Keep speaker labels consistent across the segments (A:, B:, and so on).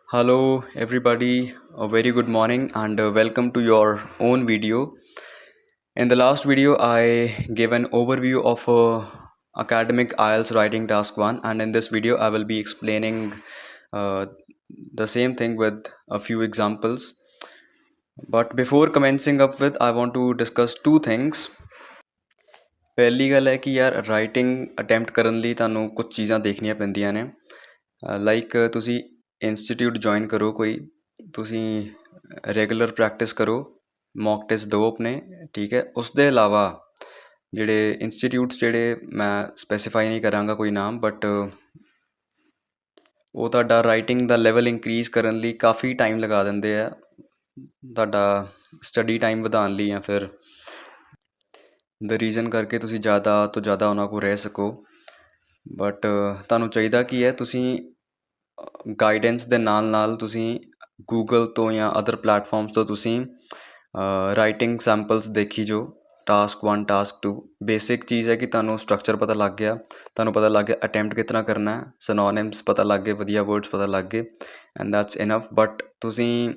A: Hello, everybody. A very good morning and welcome to your own video. In the last video, I gave an overview of academic IELTS writing task 1, and in this video, I will be explaining uh, the same thing with a few examples. But before commencing up with, I want to discuss two things. ਪਹਿਲੀ ਗੱਲ ਹੈ ਕਿ ਯਾਰ writing attempt ਕਰਨ ਲਈ ਤੁਹਾਨੂੰ ਕੁਝ ਚੀਜ਼ਾਂ ਦੇਖਣੀਆਂ ਪੈਂਦੀਆਂ ਨੇ ਲਾਈਕ ਤੁਸੀਂ ਇੰਸਟੀਟਿਊਟ ਜੁਆਇਨ ਕਰੋ ਕੋਈ ਤੁਸੀਂ ਰੈਗੂਲਰ ਪ੍ਰੈਕਟਿਸ ਕਰੋ ਮੌਕ ਟੈਸਟ ਦਿਓ ਆਪਣੇ ਠੀਕ ਹੈ ਉਸ ਦੇ ਇਲਾਵਾ ਜਿਹੜੇ ਇੰਸਟੀਟਿਊਟਸ ਜਿਹੜੇ ਮੈਂ ਸਪੈਸੀਫਾਈ ਨਹੀਂ ਕਰਾਂਗਾ ਕੋਈ ਨਾਮ ਬਟ ਉਹ ਤੁਹਾਡਾ ਰਾਈਟਿੰਗ ਦਾ ਲੈਵਲ ਇੰਕਰੀਜ਼ ਕਰਨ ਲਈ ਕਾਫੀ ਟਾਈਮ ਲਗਾ ਦਿੰਦੇ ਆ ਤੁਹਾਡਾ ਸਟੱਡੀ ਟਾਈਮ ਵਧਾਉਣ ਲਈ ਜਾਂ ਫਿਰ ਦ ਰੀਜ਼ਨ ਕਰਕੇ ਤੁਸੀਂ ਜ਼ਿਆਦਾ ਤੋਂ ਜ਼ਿਆਦਾ ਉਹਨਾਂ ਕੋਲ ਰਹਿ ਸਕੋ ਬਟ ਤੁਹਾਨੂੰ ਚਾਹੀਦਾ ਕੀ ਹੈ ਤੁਸੀਂ ਗਾਈਡੈਂਸ ਦੇ ਨਾਲ ਨਾਲ ਤੁਸੀਂ ਗੂਗਲ ਤੋਂ ਜਾਂ ਅਦਰ ਪਲੈਟਫਾਰਮਸ ਤੋਂ ਤੁਸੀਂ ਰਾਈਟਿੰਗ ਸੈਂਪਲਸ ਦੇਖੀ ਜੋ ਟਾਸਕ 1 ਟਾਸਕ 2 ਬੇਸਿਕ ਚੀਜ਼ ਹੈ ਕਿ ਤੁਹਾਨੂੰ ਸਟਰਕਚਰ ਪਤਾ ਲੱਗ ਗਿਆ ਤੁਹਾਨੂੰ ਪਤਾ ਲੱਗ ਗਿਆ ਅਟੈਂਪਟ ਕਿਸ ਤਰ੍ਹਾਂ ਕਰਨਾ ਸਿਨੋਨਿਮਸ ਪਤਾ ਲੱਗ ਗਏ ਵਧੀਆ ਵਰਡਸ ਪਤਾ ਲੱਗ ਗਏ ਐਂਡ ਦੈਟਸ ਇਨਫ ਬਟ ਤੁਸੀਂ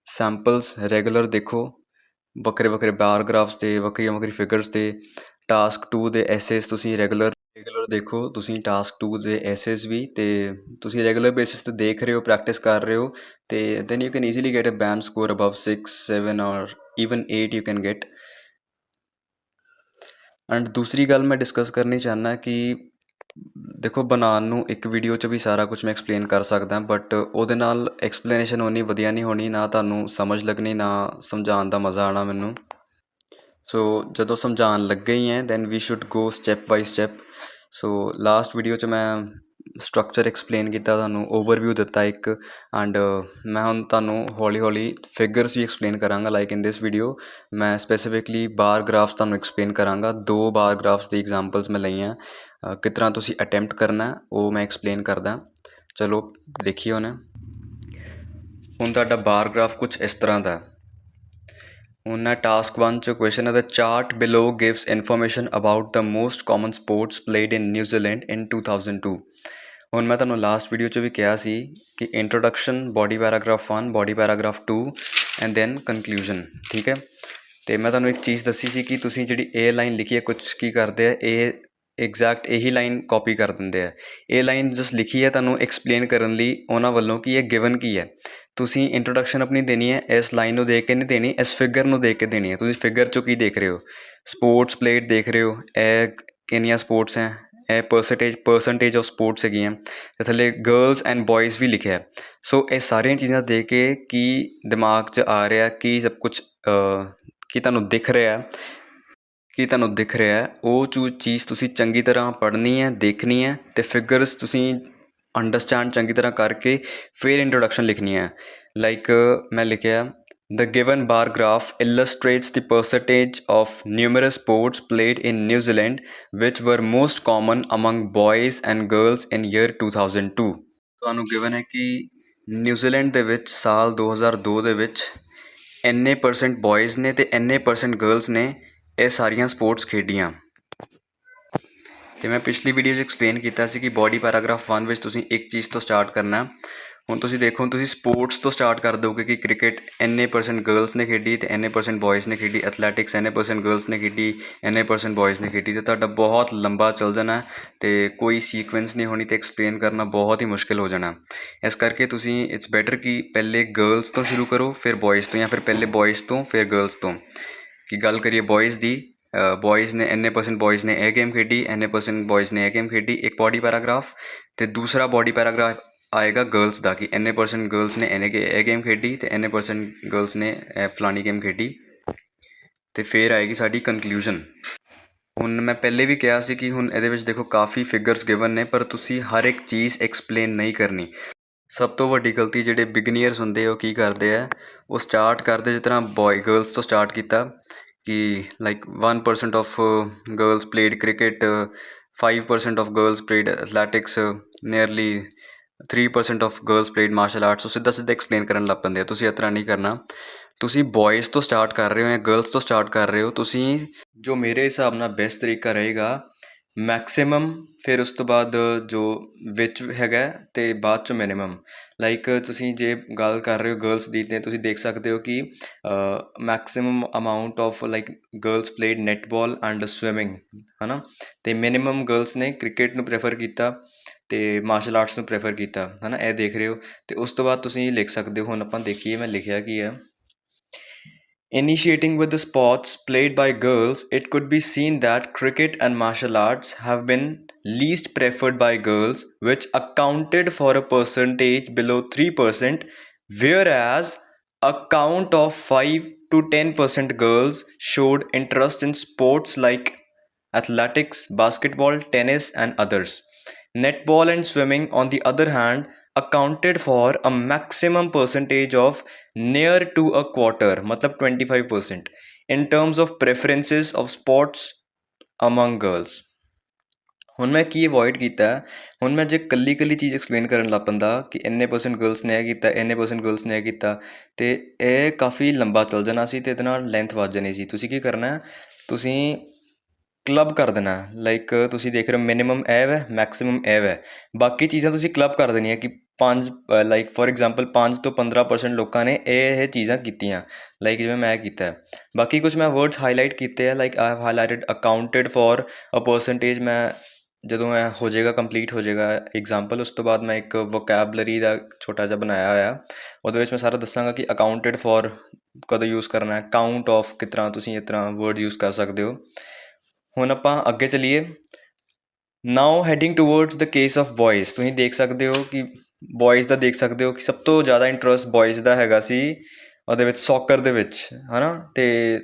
A: ਸੈਂਪਲਸ ਰੈਗੂਲਰ ਦੇਖੋ ਵੱਖਰੇ ਵੱਖਰੇ ਪੈਰਾਗ੍ਰਾਫਸ ਦੇ ਵੱਖਰੀਆਂ ਫਿਗਰਸ ਦੇ ਟਾਸਕ 2 ਦੇ ਐਸੇਸ ਤੁਸੀਂ ਰੈਗੂਲਰ ਦੇਖੋ ਤੁਸੀਂ ਟਾਸਕ 2 ਦੇ ਐਸੇਸ ਵੀ ਅਤੇ ਤੁਸੀਂ ਰੈਗੂਲਰ ਬੇਸਿਸ 'ਤੇ ਦੇਖ ਰਹੇ ਹੋ ਪ੍ਰੈਕਟਿਸ ਕਰ ਰਹੇ ਹੋ ਅਤੇ then you can easily get a band score above 6 7 or even 8 you can get and ਦੂਸਰੀ ਗੱਲ ਮੈਂ ਡਿਸਕਸ ਕਰਨੀ ਚਾਹੁੰਦਾ ਕਿ ਦੇਖੋ ਬਣਾਉਣ ਨੂੰ ਇੱਕ ਵੀਡੀਓ 'ਚ ਵੀ ਸਾਰਾ ਕੁਝ ਮੈਂ ਐਕਸਪਲੇਨ ਕਰ ਸਕਦਾ ਬਟ ਉਹਦੇ ਨਾਲ ਐਕਸਪਲੇਨੇਸ਼ਨ ਉਨੀ ਵਧੀਆ ਨਹੀਂ ਹੋਣੀ ਨਾ ਤੁਹਾਨੂੰ ਸਮਝ ਲੱਗਣੀ ਨਾ ਸਮਝਾਉਣ ਦਾ ਮਜ਼ਾ ਆਉਣਾ ਮੈਨੂੰ ਸੋ ਜਦੋਂ ਸਮਝਾਉਣ ਲੱਗੇ ਹੀ ਹੈ then we should go step by step so last video 'ਚ ਮੈਂ ਸਟਰਕਚਰ ਐਕਸਪਲੇਨ ਕੀਤਾ ਤੁਹਾਨੂੰ ਓਵਰਵਿਊ ਦਿੱਤਾ ਇੱਕ ਐਂਡ ਮੈਂ ਹੁਣ ਤੁਹਾਨੂੰ ਹੌਲੀ ਹੌਲੀ ਫਿਗਰਸ ਵੀ ਐਕਸਪਲੇਨ ਕਰਾਂਗਾ ਲਾਈਕ ਇਨ ਦਿਸ ਵੀਡੀਓ ਮੈਂ ਸਪੈਸੀਫਿਕਲੀ ਬਾਰ ਗ੍ਰਾਫਸ ਤੁਹਾਨੂੰ ਐਕਸਪਲੇਨ ਕਰਾਂਗਾ 2 ਬਾਰ ਗ੍ਰਾਫਸ ਦੀ ਐਗਜ਼ਾਮਪਲਸ ਮੈਂ ਲਈਆਂ ਕਿਸ ਤਰ੍ਹਾਂ ਤੁਸੀਂ ਅਟੈਂਪਟ ਕਰਨਾ ਉਹ ਮੈਂ ਐਕਸਪਲੇਨ ਕਰਦਾ ਚਲੋ ਦੇਖੀਏ ਹੁਣ ਤੁਹਾਡਾ ਬਾਰ ਗ੍ਰਾਫ ਕੁਛ ਇਸ ਤਰ੍ਹਾਂ ਦਾ ਹੁਣ ਟਾਸਕ 1 'ਚ ਕੁਐਸ਼ਨ ਹੈ the chart below gives information about the most common sports played in New Zealand in 2002 ਹੁਣ ਮੈਂ ਤੁਹਾਨੂੰ ਲਾਸਟ ਵੀਡੀਓ 'ਚ ਵੀ ਕਿਹਾ ਸੀ ਕਿ introduction body paragraph 1 body paragraph 2 and then conclusion ਠੀਕ ਹੈ ਅਤੇ ਮੈਂ ਤੁਹਾਨੂੰ ਇੱਕ ਚੀਜ਼ ਦੱਸੀ ਸੀ ਕਿ ਤੁਸੀਂ ਜਿਹੜੀ ਇਹ ਲਾਈਨ ਲਿਖੀ ਹੈ ਕੁਛ ਕੀ ਕਰਦੇ ਆ ਇਹ ਐਗਜ਼ੈਕਟ ਇਹੀ ਲਾਈਨ ਕਾਪੀ ਕਰ ਦਿੰਦੇ ਆ ਇਹ ਲਾਈਨ ਜਸਟ ਲਿਖੀ ਹੈ ਤੁਹਾਨੂੰ ਐਕਸਪਲੇਨ ਕਰਨ ਲਈ ਉਹਨਾਂ ਵੱਲੋਂ ਕਿ ਇਹ ਗਿਵਨ ਕੀ ਹੈ ਤੁਸੀਂ ਇੰਟਰੋਡਕਸ਼ਨ ਆਪਣੀ ਦੇਣੀ ਹੈ ਇਸ ਲਾਈਨ ਨੂੰ ਦੇਖ ਕੇ ਨਹੀਂ ਦੇਣੀ ਇਸ ਫਿਗਰ ਨੂੰ ਦੇਖ ਕੇ ਦੇਣੀ ਹੈ ਤੁਸੀਂ ਫਿਗਰ 'ਚੋਂ ਕੀ ਦੇਖ ਰਹੇ ਹੋ ਸਪੋਰਟਸ ਪਲੇਟ ਦੇਖ ਰਹੇ ਹੋ ਇਹ ਕਿੰਨੀਆਂ ਸਪੋਰਟਸ ਹੈ ਇਹ ਪਰਸੈਂਟੇਜ ਆਫ ਸਪੋਰਟਸ ਹੈਗੀਆਂ ਅਤੇ ਥੱਲੇ ਗਰਲਸ ਐਂਡ ਬੋਇਜ਼ ਵੀ ਲਿਖਿਆ ਸੋ ਇਹ ਸਾਰੀਆਂ ਚੀਜ਼ਾਂ ਦੇਖ ਕੇ ਕੀ ਦਿਮਾਗ 'ਚ ਆ ਰਿਹਾ ਕੀ ਸਭ ਕੁਛ ਕੀ ਤੁਹਾਨੂੰ ਦਿਖ ਰਿਹਾ ਉਹ ਚੀਜ਼ ਤੁਸੀਂ ਚੰਗੀ ਤਰ੍ਹਾਂ ਪੜ੍ਹਨੀ ਹੈ ਦੇਖਣੀ ਹੈ ਅਤੇ ਫਿਗਰਸ ਤੁਸੀਂ ਅੰਡਰਸਟੈਂਡ ਚੰਗੀ ਤਰ੍ਹਾਂ ਕਰਕੇ ਫਿਰ ਇੰਟਰੋਡਕਸ਼ਨ ਲਿਖਣੀ ਹੈ ਲਾਈਕ ਮੈਂ ਲਿਖਿਆ the given bar graph illustrates the percentage of numerous sports played in New Zealand ਵਿਚ were most common among boys and girls in year 2002 ਤੁਹਾਨੂੰ ਗਿਵਨ ਹੈ ਕਿ ਨਿਊਜ਼ੀਲੈਂਡ ਦੇ ਵਿੱਚ ਸਾਲ 2002 ਦੇ ਵਿੱਚ ਇੰਨੇ ਪਰਸੈਂਟ ਬੋਇਜ਼ ਨੇ ਅਤੇ ਇੰਨੇ ਪਰਸੈਂਟ ਗਰਲਸ ਨੇ ਇਹ ਸਾਰੀਆਂ ਸਪੋਰਟਸ ਖੇਡੀਆਂ ਅਤੇ ਮੈਂ ਪਿਛਲੀ ਵੀਡੀਓ 'ਚ ਐਕਸਪਲੇਨ ਕੀਤਾ ਸੀ ਕਿ ਬੋਡੀ ਪੈਰਾਗ੍ਰਾਫ 1 ਵਿੱਚ ਤੁਸੀਂ ਇੱਕ ਚੀਜ਼ ਤੋਂ ਸਟਾਰਟ ਕਰਨਾ ਹੁਣ ਤੁਸੀਂ ਦੇਖੋ ਤੁਸੀਂ ਸਪੋਰਟਸ ਤੋਂ ਸਟਾਰਟ ਕਰ ਦਿਓਗੇ ਕਿ ਕ੍ਰਿਕਟ ਇੰਨੇ ਪਰਸੈਂਟ ਗਰਲਸ ਨੇ ਖੇਡੀ ਅਤੇ ਇੰਨੇ ਪਰਸੈਂਟ ਬੋਇਜ਼ ਨੇ ਖੇਡੀ ਐਥਲੈਟਿਕਸ ਇੰਨੇ ਪਰਸੈਂਟ ਗਰਲਸ ਨੇ ਖੇਡੀ ਇੰਨੇ ਪਰਸੈਂਟ ਬੋਇਜ਼ ਨੇ ਖੇਡੀ ਅਤੇ ਤੁਹਾਡਾ ਬਹੁਤ ਲੰਬਾ ਚੱਲ ਜਾਣਾ ਅਤੇ ਕੋਈ ਸੀਕੁਐਂਸ ਨਹੀਂ ਹੋਣੀ ਅਤੇ ਐਕਸਪਲੇਨ ਕਰਨਾ ਬਹੁਤ ਹੀ ਮੁਸ਼ਕਿਲ ਹੋ ਜਾਣਾ ਇਸ ਕਰਕੇ ਤੁਸੀਂ ਇਟਸ ਬੈਟਰ ਕਿ ਪਹਿਲੇ ਗਰਲਸ ਤੋਂ ਸ਼ੁਰੂ ਕਰੋ ਫਿਰ ਬੋਇਜ਼ ਤੋਂ ਜਾਂ ਫਿਰ ਪਹਿਲੇ ਬੋਇਜ਼ ਤੋਂ ਫਿਰ ਗਰਲਸ ਤੋਂ ਕਿ ਗੱਲ ਕਰੀਏ ਬੋਇਜ਼ ਦੀ ਬੋਇਜ਼ ਨੇ ਇੰਨੇ ਪਰਸੈਂਟ ਬੋਇਜ਼ ਨੇ ਇਹ ਗੇਮ ਖੇਡੀ ਇੰਨੇ ਪਰਸੈਂਟ ਬੋਇਜ਼ ਨੇ ਇਹ ਗੇਮ ਖੇਡੀ ਇੱਕ ਬੋਡੀ ਪੈਰਾਗ੍ਰਾਫ ਅਤੇ ਦੂਸਰਾ ਬੋਡੀ ਪੈਰਾਗ੍ਰਾਫ ਆਏਗਾ ਗਰਲਸ ਦਾ ਕਿ ਇੰਨੇ ਪਰਸੈਂਟ ਗਰਲਸ ਨੇ ਇਹ ਗੇਮ ਖੇਡੀ ਅਤੇ ਇੰਨੇ ਪਰਸੈਂਟ ਗਰਲਸ ਨੇ ਇਹ ਫਲਾਣੀ ਗੇਮ ਖੇਡੀ ਅਤੇ ਫਿਰ ਆਏਗੀ ਸਾਡੀ ਕਨਕਲੂਜਨ ਹੁਣ ਮੈਂ ਪਹਿਲੇ ਵੀ ਕਿਹਾ ਸੀ ਕਿ ਹੁਣ ਇਹਦੇ ਵਿੱਚ ਦੇਖੋ ਕਾਫੀ ਫਿਗਰਸ ਗਿਵਨ ਨੇ ਪਰ ਤੁਸੀਂ ਹਰ ਇੱਕ ਚੀਜ਼ ਐਕਸਪਲੇਨ ਨਹੀਂ ਕਰਨੀ ਸਭ ਤੋਂ ਵੱਡੀ ਗਲਤੀ ਜਿਹੜੇ ਬਿਗਨੀਅਰਸ ਹੁੰਦੇ ਉਹ ਕੀ ਕਰਦੇ ਆ ਉਹ ਸਟਾਰਟ ਕਰਦੇ ਜਿਸ ਤਰ੍ਹਾਂ ਗਰਲਸ ਤੋਂ ਸਟਾਰਟ ਕੀਤਾ ਕਿ like 1% of girls played cricket 5% of girls played athletics nearly 3% of girls played martial arts ਉਹ ਸਿੱਧਾ ਐਕਸਪਲੇਨ ਕਰਨ ਲੱਗ ਪੈਂਦੇ ਆ ਤੁਸੀਂ ਇਸ ਤਰ੍ਹਾਂ ਨਹੀਂ ਕਰਨਾ ਤੁਸੀਂ ਬੋਇਜ਼ ਤੋਂ ਸਟਾਰਟ ਕਰ ਰਹੇ ਹੋ ਜਾਂ ਗਰਲਸ ਤੋਂ ਸਟਾਰਟ ਕਰ ਰਹੇ ਹੋ ਤੁਸੀਂ ਜੋ ਮੇਰੇ ਹਿਸਾਬ ਨਾਲ ਬੈਸਟ ਤਰੀਕਾ ਰਹੇਗਾ ਮੈਕਸਿਮਮ, ਫਿਰ ਉਸ ਤੋਂ ਬਾਅਦ ਜੋ ਵਿੱਚ ਹੈਗਾ ਅਤੇ ਬਾਅਦ 'ਚੋਂ ਮਿਨੀਮਮ। ਲਾਈਕ ਤੁਸੀਂ ਜੇ ਗੱਲ ਕਰ ਰਹੇ ਹੋ ਗਰਲਸ ਦੀ, ਤਾਂ ਤੁਸੀਂ ਦੇਖ ਸਕਦੇ ਹੋ ਕਿ maximum amount of like girls played netball and swimming, ਹੈ ਨਾ। ਅਤੇ ਮਿਨੀਮਮ ਗਰਲਸ ਨੇ ਕ੍ਰਿਕਟ ਨੂੰ ਪ੍ਰੈਫਰ ਕੀਤਾ ਅਤੇ ਮਾਰਸ਼ਲ ਆਰਟਸ ਨੂੰ ਪ੍ਰੈਫਰ ਕੀਤਾ, ਹੈ ਨਾ। ਇਹ ਦੇਖ ਰਹੇ ਹੋ। ਅਤੇ ਉਸ ਤੋਂ ਬਾਅਦ ਤੁਸੀਂ ਲਿਖ ਸਕਦੇ ਹੋ। ਹੁਣ ਆਪਾਂ ਦੇਖੀਏ ਮੈਂ ਲਿਖਿਆ ਕੀ ਹੈ। Initiating with the sports played by girls, it could be seen that cricket and martial arts have been least preferred by girls, which accounted for a percentage below 3%, whereas a count of 5 to 10% girls showed interest in sports like athletics, basketball, tennis, and others. Netball and swimming, on the other hand, accounted for a maximum percentage of near to a quarter, matlab 25%, in terms of preferences of sports among girls. ਹੁਣ ਮੈਂ ਕੀ avoid ਕੀਤਾ, ਹੁਣ ਮੈਂ ਜੇ ਕੱਲੀ ਚੀਜ਼ explain ਕਰਨ ਲੱਗ ਪੈਂਦਾ ਕਿ ਇੰਨੇ % ਗਰਲਸ ਨੇ ਇਹ ਕੀਤਾ, ਇੰਨੇ % ਗਰਲਸ ਨੇ ਇਹ ਕੀਤਾ, ਅਤੇ ਇਹ ਕਾਫੀ ਲੰਬਾ ਚੱਲ ਜਾਣਾ ਸੀ ਅਤੇ ਇਹਦੇ ਨਾਲ ਲੈਂਥ ਵੱਧ ਜਾਣੀ ਸੀ। ਤੁਸੀਂ ਕੀ ਕਰਨਾ, ਤੁਸੀਂ ਕਲੱਬ ਕਰ ਦੇਣਾ। ਲਾਈਕ ਤੁਸੀਂ ਦੇਖ ਰਹੇ ਹੋ ਮਿਨੀਮਮ ਇਹ ਹੈ, ਮੈਕਸੀਮਮ ਇਹ ਹੈ, ਬਾਕੀ ਚੀਜ਼ਾਂ ਤੁਸੀਂ ਕਲੱਬ ਕਰ ਦੇਣੀਆਂ ਕਿ 5 ਲਾਈਕ ਫੋਰ ਐਗਜ਼ਾਮਪਲ 5 ਤੋਂ 15% ਲੋਕਾਂ ਨੇ ਇਹ ਚੀਜ਼ਾਂ ਕੀਤੀਆਂ, ਲਾਈਕ ਜਿਵੇਂ ਮੈਂ ਕੀਤਾ। ਬਾਕੀ ਕੁਛ ਮੈਂ ਵਰਡਸ ਹਾਈਲਾਈਟ ਕੀਤੇ ਆ, like I have highlighted accounted for a percentage. ਮੈਂ ਜਦੋਂ ਇਹ ਹੋ ਜਾਏਗਾ, ਕੰਪਲੀਟ ਹੋ ਜਾਏਗਾ ਐਗਜ਼ਾਮਪਲ, ਉਸ ਤੋਂ ਬਾਅਦ ਮੈਂ ਇੱਕ ਵੋਕੈਬਲਰੀ ਦਾ ਛੋਟਾ ਜਿਹਾ ਬਣਾਇਆ ਹੋਇਆ, ਉਹਦੇ ਵਿੱਚ ਮੈਂ ਸਾਰਾ ਦੱਸਾਂਗਾ ਕਿ ਅਕਾਊਂਟਡ ਫੋਰ ਕਦੋਂ ਯੂਜ਼ ਕਰਨਾ ਹੈ, ਕਾਊਂਟ ਆਫ ਕਿਸ ਤਰ੍ਹਾਂ ਤੁਸੀਂ ਇਸ ਤਰ੍ਹਾਂ ਵਰਡ ਯੂਜ਼ ਕਰ ਸਕਦੇ ਹੋ। ਹੁਣ ਆਪਾਂ ਅੱਗੇ ਚੱਲੀਏ। Now heading towards the case of boys, ਤੁਸੀਂ ਦੇਖ ਸਕਦੇ ਹੋ ਕਿ ਬॉयज़ ਦਾ ਦੇਖ ਸਕਦੇ ਹੋ ਕਿ ਸਭ ਤੋਂ ਜ਼ਿਆਦਾ ਇੰਟਰਸਟ ਬॉयज़ ਦਾ ਹੈਗਾ ਸੀ ਉਹਦੇ ਵਿੱਚ, ਸੌਕਰ ਦੇ ਵਿੱਚ, ਹੈ ਨਾ। ਅਤੇ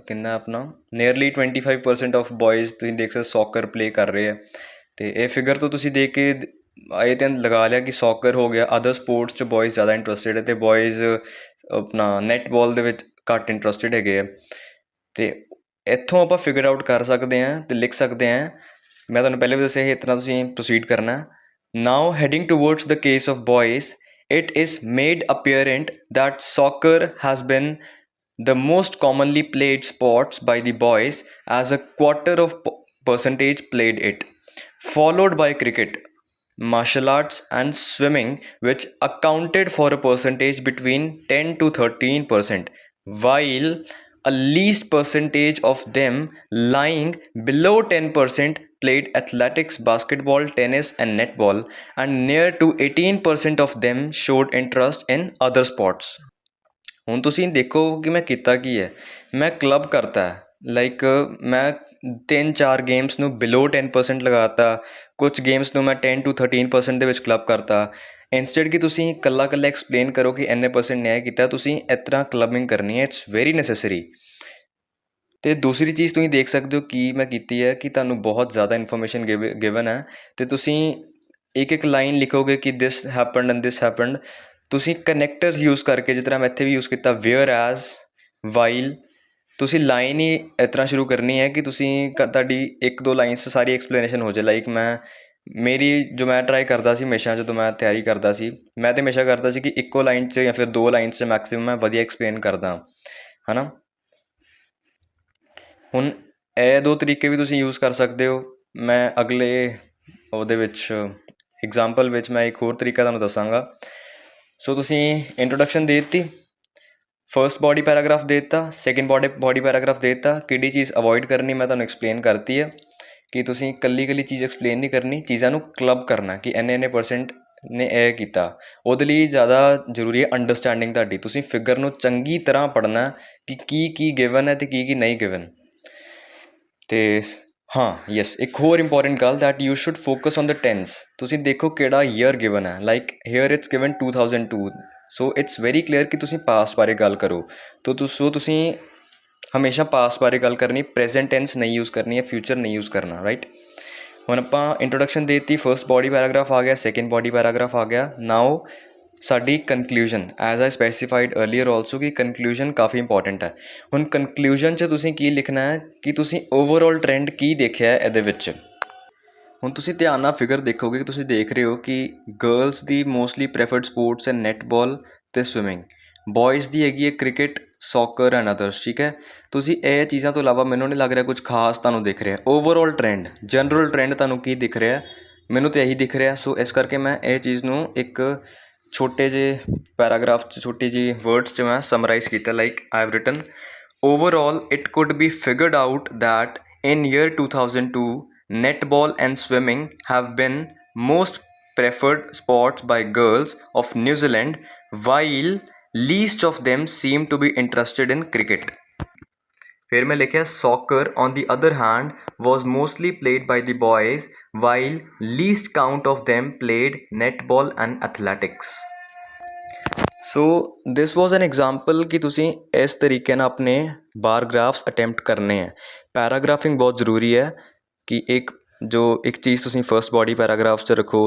A: ਕਿੰਨਾ ਆਪਣਾ ਨੀਅਰਲੀ 25% ਆਫ ਬॉयज़ ਤੁਸੀਂ ਦੇਖ ਸਕਦੇ ਸੌਕਰ ਪਲੇਅ ਕਰ ਰਹੇ ਹੈ। ਅਤੇ ਇਹ ਫਿਗਰ ਤੋਂ ਤੁਸੀਂ ਦੇਖ ਕੇ ਇਹ ਤਾਂ ਲਗਾ ਲਿਆ ਕਿ ਸੌਕਰ ਹੋ ਗਿਆ। ਅਦਰ ਸਪੋਰਟਸ 'ਚ ਬॉयज़ ਜ਼ਿਆਦਾ ਇੰਟਰਸਟਿਡ ਹੈ ਅਤੇ ਬॉयज़ ਆਪਣਾ ਨੈਟਬਾਲ ਦੇ ਵਿੱਚ ਘੱਟ ਇੰਟਰਸਟਿਡ ਹੈਗੇ ਆ। ਅਤੇ ਇੱਥੋਂ ਆਪਾਂ ਫਿਗਰ ਆਊਟ ਕਰ ਸਕਦੇ ਹਾਂ ਅਤੇ ਲਿਖ ਸਕਦੇ ਹਾਂ। ਮੈਂ ਤੁਹਾਨੂੰ ਪਹਿਲੇ ਵੀ ਦੱਸਿਆ ਸੀ, ਇਸ ਤਰ੍ਹਾਂ ਤੁਸੀਂ ਪ੍ਰੋਸੀਡ ਕਰਨਾ। Now heading towards the case of boys, it is made apparent that soccer has been the most commonly played sports by the boys, as a quarter of percentage played it, followed by cricket, martial arts and swimming, which accounted for a percentage between 10 to 13%, while a least percentage of them, lying below 10%, played athletics, basketball, tennis and netball, and near to 18% of them showed interest in other sports. ਹੁਣ ਤੁਸੀਂ ਦੇਖੋ ਕਿ ਮੈਂ ਕੀਤਾ ਕੀ ਹੈ, ਮੈਂ club ਕਰਤਾ। Like ਮੈਂ 3-4 ਗੇਮਸ ਨੂੰ ਬਿਲੋ 10% ਲਗਾਤਾ, ਕੁਛ ਗੇਮਸ ਨੂੰ ਮੈਂ 10 to 13% ਦੇ ਵਿੱਚ ਕਲੱਬ ਕਰਤਾ। ਇੰਸਟੈਡ ਕਿ ਤੁਸੀਂ ਇਕੱਲਾ ਐਕਸਪਲੇਨ ਕਰੋ ਕਿ ਇੰਨੇ % ਨੇ ਇਹ ਕੀਤਾ, ਤੁਸੀਂ ਇਸ ਤਰ੍ਹਾਂ ਕਲੱਬਿੰਗ ਕਰਨੀ ਹੈ। It's very necessary. ਅਤੇ ਦੂਸਰੀ ਚੀਜ਼ ਤੁਸੀਂ ਦੇਖ ਸਕਦੇ ਹੋ ਕੀ ਮੈਂ ਕੀਤੀ ਹੈ, ਕਿ ਤੁਹਾਨੂੰ ਬਹੁਤ ਜ਼ਿਆਦਾ ਇਨਫੋਰਮੇਸ਼ਨ ਗਿਵਨ ਹੈ ਅਤੇ ਤੁਸੀਂ ਇੱਕ ਲਾਈਨ ਲਿਖੋਗੇ ਕਿ ਦਿਸ ਹੈਪਨਡ ਐਂਡ ਦਿਸ ਹੈਪਨਡ। ਤੁਸੀਂ ਕਨੈਕਟਰਸ ਯੂਜ਼ ਕਰਕੇ, ਜਿਸ ਤਰ੍ਹਾਂ ਮੈਂ ਇੱਥੇ ਵੀ ਯੂਜ਼ ਕੀਤਾ, ਵੇਅਰ ਐਜ਼, ਵਾਈਲ, ਤੁਸੀਂ ਲਾਈਨ ਹੀ ਇਸ ਤਰ੍ਹਾਂ ਸ਼ੁਰੂ ਕਰਨੀ ਹੈ ਕਿ ਤੁਸੀਂ ਤੁਹਾਡੀ 1-2 ਲਾਈਨਸ 'ਚ ਸਾਰੀ ਐਕਸਪਲੇਨੇਸ਼ਨ ਹੋ ਜਾਏ। ਲਾਈਕ ਜੋ ਮੈਂ ਟਰਾਈ ਕਰਦਾ ਸੀ ਹਮੇਸ਼ਾ, ਜਦੋਂ ਮੈਂ ਤਿਆਰੀ ਕਰਦਾ ਸੀ, ਮੈਂ ਤਾਂ ਹਮੇਸ਼ਾ ਕਰਦਾ ਸੀ ਕਿ ਇੱਕੋ ਲਾਈਨ 'ਚ ਜਾਂ ਫਿਰ 2 ਲਾਈਨਸ 'ਚ ਮੈਕਸੀਮਮ ਮੈਂ ਵਧੀਆ ਐਕਸਪਲੇਨ ਕਰਦਾ, ਹੈ ਨਾ। ਹੁਣ ਇਹ 2 ਤਰੀਕੇ ਵੀ ਤੁਸੀਂ ਯੂਜ਼ ਕਰ ਸਕਦੇ ਹੋ। ਮੈਂ ਅਗਲੇ ਉਹਦੇ ਵਿੱਚ ਐਗਜ਼ਾਮਪਲ ਵਿੱਚ ਮੈਂ ਇੱਕ ਹੋਰ ਤਰੀਕਾ ਤੁਹਾਨੂੰ ਦੱਸਾਂਗਾ। ਸੋ ਤੁਸੀਂ ਇੰਟਰੋਡਕਸ਼ਨ ਦੇ ਦਿੱਤੀ, ਫਸਟ ਬੋਡੀ ਪੈਰਾਗ੍ਰਾਫ ਦੇ ਦਿੱਤਾ, ਸੈਕਿੰਡ ਬੋਡੀ ਪੈਰਾਗ੍ਰਾਫ ਦੇ ਦਿੱਤਾ। ਕਿਹੜੀ ਚੀਜ਼ ਅਵੋਇਡ ਕਰਨੀ ਮੈਂ ਤੁਹਾਨੂੰ ਐਕਸਪਲੇਨ ਕਰਤੀ ਹੈ ਕਿ ਤੁਸੀਂ ਇਕੱਲੀ ਚੀਜ਼ ਐਕਸਪਲੇਨ ਨਹੀਂ ਕਰਨੀ, ਚੀਜ਼ਾਂ ਨੂੰ ਕਲੱਬ ਕਰਨਾ ਕਿ ਇੰਨੇ % ਨੇ ਇਹ ਕੀਤਾ। ਉਹਦੇ ਲਈ ਜ਼ਿਆਦਾ ਜ਼ਰੂਰੀ ਹੈ ਅੰਡਰਸਟੈਂਡਿੰਗ ਤੁਹਾਡੀ। ਤੁਸੀਂ ਫਿਗਰ ਨੂੰ ਚੰਗੀ ਤਰ੍ਹਾਂ ਪੜ੍ਹਨਾ ਕਿ ਕੀ ਗਿਵਨ ਹੈ ਅਤੇ ਕੀ ਨਹੀਂ ਗਿਵਨ। ਅਤੇ ਹਾਂ, ਯੈਸ, ਇੱਕ ਹੋਰ ਇੰਪੋਰਟੈਂਟ ਗੱਲ, that you should focus on the tense. ਤੁਸੀਂ ਦੇਖੋ ਕਿਹੜਾ ਈਅਰ ਗਿਵਨ ਹੈ। Like here it's given 2002, so it's very clear ਕਿ ਤੁਸੀਂ ਪਾਸਟ ਬਾਰੇ ਗੱਲ ਕਰੋ। ਸੋ ਤੁਸੀਂ ਹਮੇਸ਼ਾ ਪਾਸਟ ਬਾਰੇ ਗੱਲ ਕਰਨੀ, ਪ੍ਰੈਜੈਂਟ ਟੈਂਸ ਨਹੀਂ ਯੂਜ਼ ਕਰਨੀ ਹੈ, ਫਿਊਚਰ ਨਹੀਂ ਯੂਜ਼ ਕਰਨਾ, ਰਾਈਟ। ਹੁਣ ਆਪਾਂ ਇੰਟਰੋਡਕਸ਼ਨ ਦੇ ਦਿੱਤੀ, ਫਸਟ ਬੋਡੀ ਪੈਰਾਗ੍ਰਾਫ ਆ ਗਿਆ, ਸੈਕਿੰਡ ਬੋਡੀ ਪੈਰਾਗ੍ਰਾਫ ਆ ਗਿਆ। ਨਾਓ ਸਾਡੀ conclusion, as I specified earlier also ਕਿ ਕਨਕਲੂਜਨ ਕਾਫੀ ਇੰਪੋਰਟੈਂਟ ਹੈ। ਹੁਣ ਕਨਕਲੂਜਨ 'ਚ ਤੁਸੀਂ ਕੀ ਲਿਖਣਾ ਹੈ ਕਿ ਤੁਸੀਂ ਓਵਰਆਲ ਟਰੈਂਡ ਕੀ ਦੇਖਿਆ ਇਹਦੇ ਵਿੱਚ। ਹੁਣ ਤੁਸੀਂ ਧਿਆਨ ਨਾਲ ਫਿਗਰ ਦੇਖੋਗੇ ਕਿ ਤੁਸੀਂ ਦੇਖ ਰਹੇ ਹੋ ਕਿ ਗਰਲਸ ਦੀ ਮੋਸਟਲੀ ਪ੍ਰੈਫਰਡ ਸਪੋਰਟਸ ਹੈ ਨੈਟਬਾਲ ਅਤੇ ਸਵਿਮਿੰਗ, ਬॉयज़ ਦੀ ਹੈਗੀ ਹੈ ਕ੍ਰਿਕਟ ਸੌਕਰ ਐਂਡ ਅਦਰਸ। ਠੀਕ ਹੈ, ਤੁਸੀਂ ਇਹ ਚੀਜ਼ਾਂ ਤੋਂ ਇਲਾਵਾ ਮੈਨੂੰ ਨਹੀਂ ਲੱਗ ਰਿਹਾ ਕੁਝ ਖਾਸ ਤੁਹਾਨੂੰ ਦਿਖ ਰਿਹਾ। ਓਵਰਆਲ ਟ੍ਰੈਂਡ, ਜਨਰਲ ਟ੍ਰੈਂਡ ਤੁਹਾਨੂੰ ਕੀ ਦਿਖ ਰਿਹਾ? ਮੈਨੂੰ ਤਾਂ ਇਹੀ ਦਿਖ ਰਿਹਾ। ਸੋ ਇਸ ਕਰਕੇ ਮੈਂ ਇਹ ਚੀਜ਼ ਨੂੰ ਇੱਕ ਛੋਟੇ ਜਿਹੇ ਪੈਰਾਗ੍ਰਾਫ 'ਚ, ਛੋਟੀ ਜਿਹੀ ਵਰਡਸ 'ਚ ਮੈਂ ਸਮਰਾਈਜ਼ ਕੀਤਾ। Like I have written, overall it could be figured out that in year 2002 netball and swimming have been most preferred sports by girls of New Zealand, while least of them seem to be interested in cricket. फिर मैं लिखा soccer on the other hand was mostly played by the boys, while least count of them played netball and athletics. So this was N example ਕਿ ਤੁਸੀਂ ਇਸ ਤਰੀਕੇ ਨਾਲ ਆਪਣੇ ਬਾਰ ਗ੍ਰਾਫਸ attempt ਕਰਨੇ ਹੈ। ਪੈਰਾਗ੍ਰਾਫਿੰਗ ਬਹੁਤ ਜ਼ਰੂਰੀ ਹੈ ਕਿ ਇੱਕ ਚੀਜ਼ ਤੁਸੀਂ ਫਸਟ ਬਾਡੀ ਪੈਰਾਗ੍ਰਾਫ 'ਚ ਰੱਖੋ,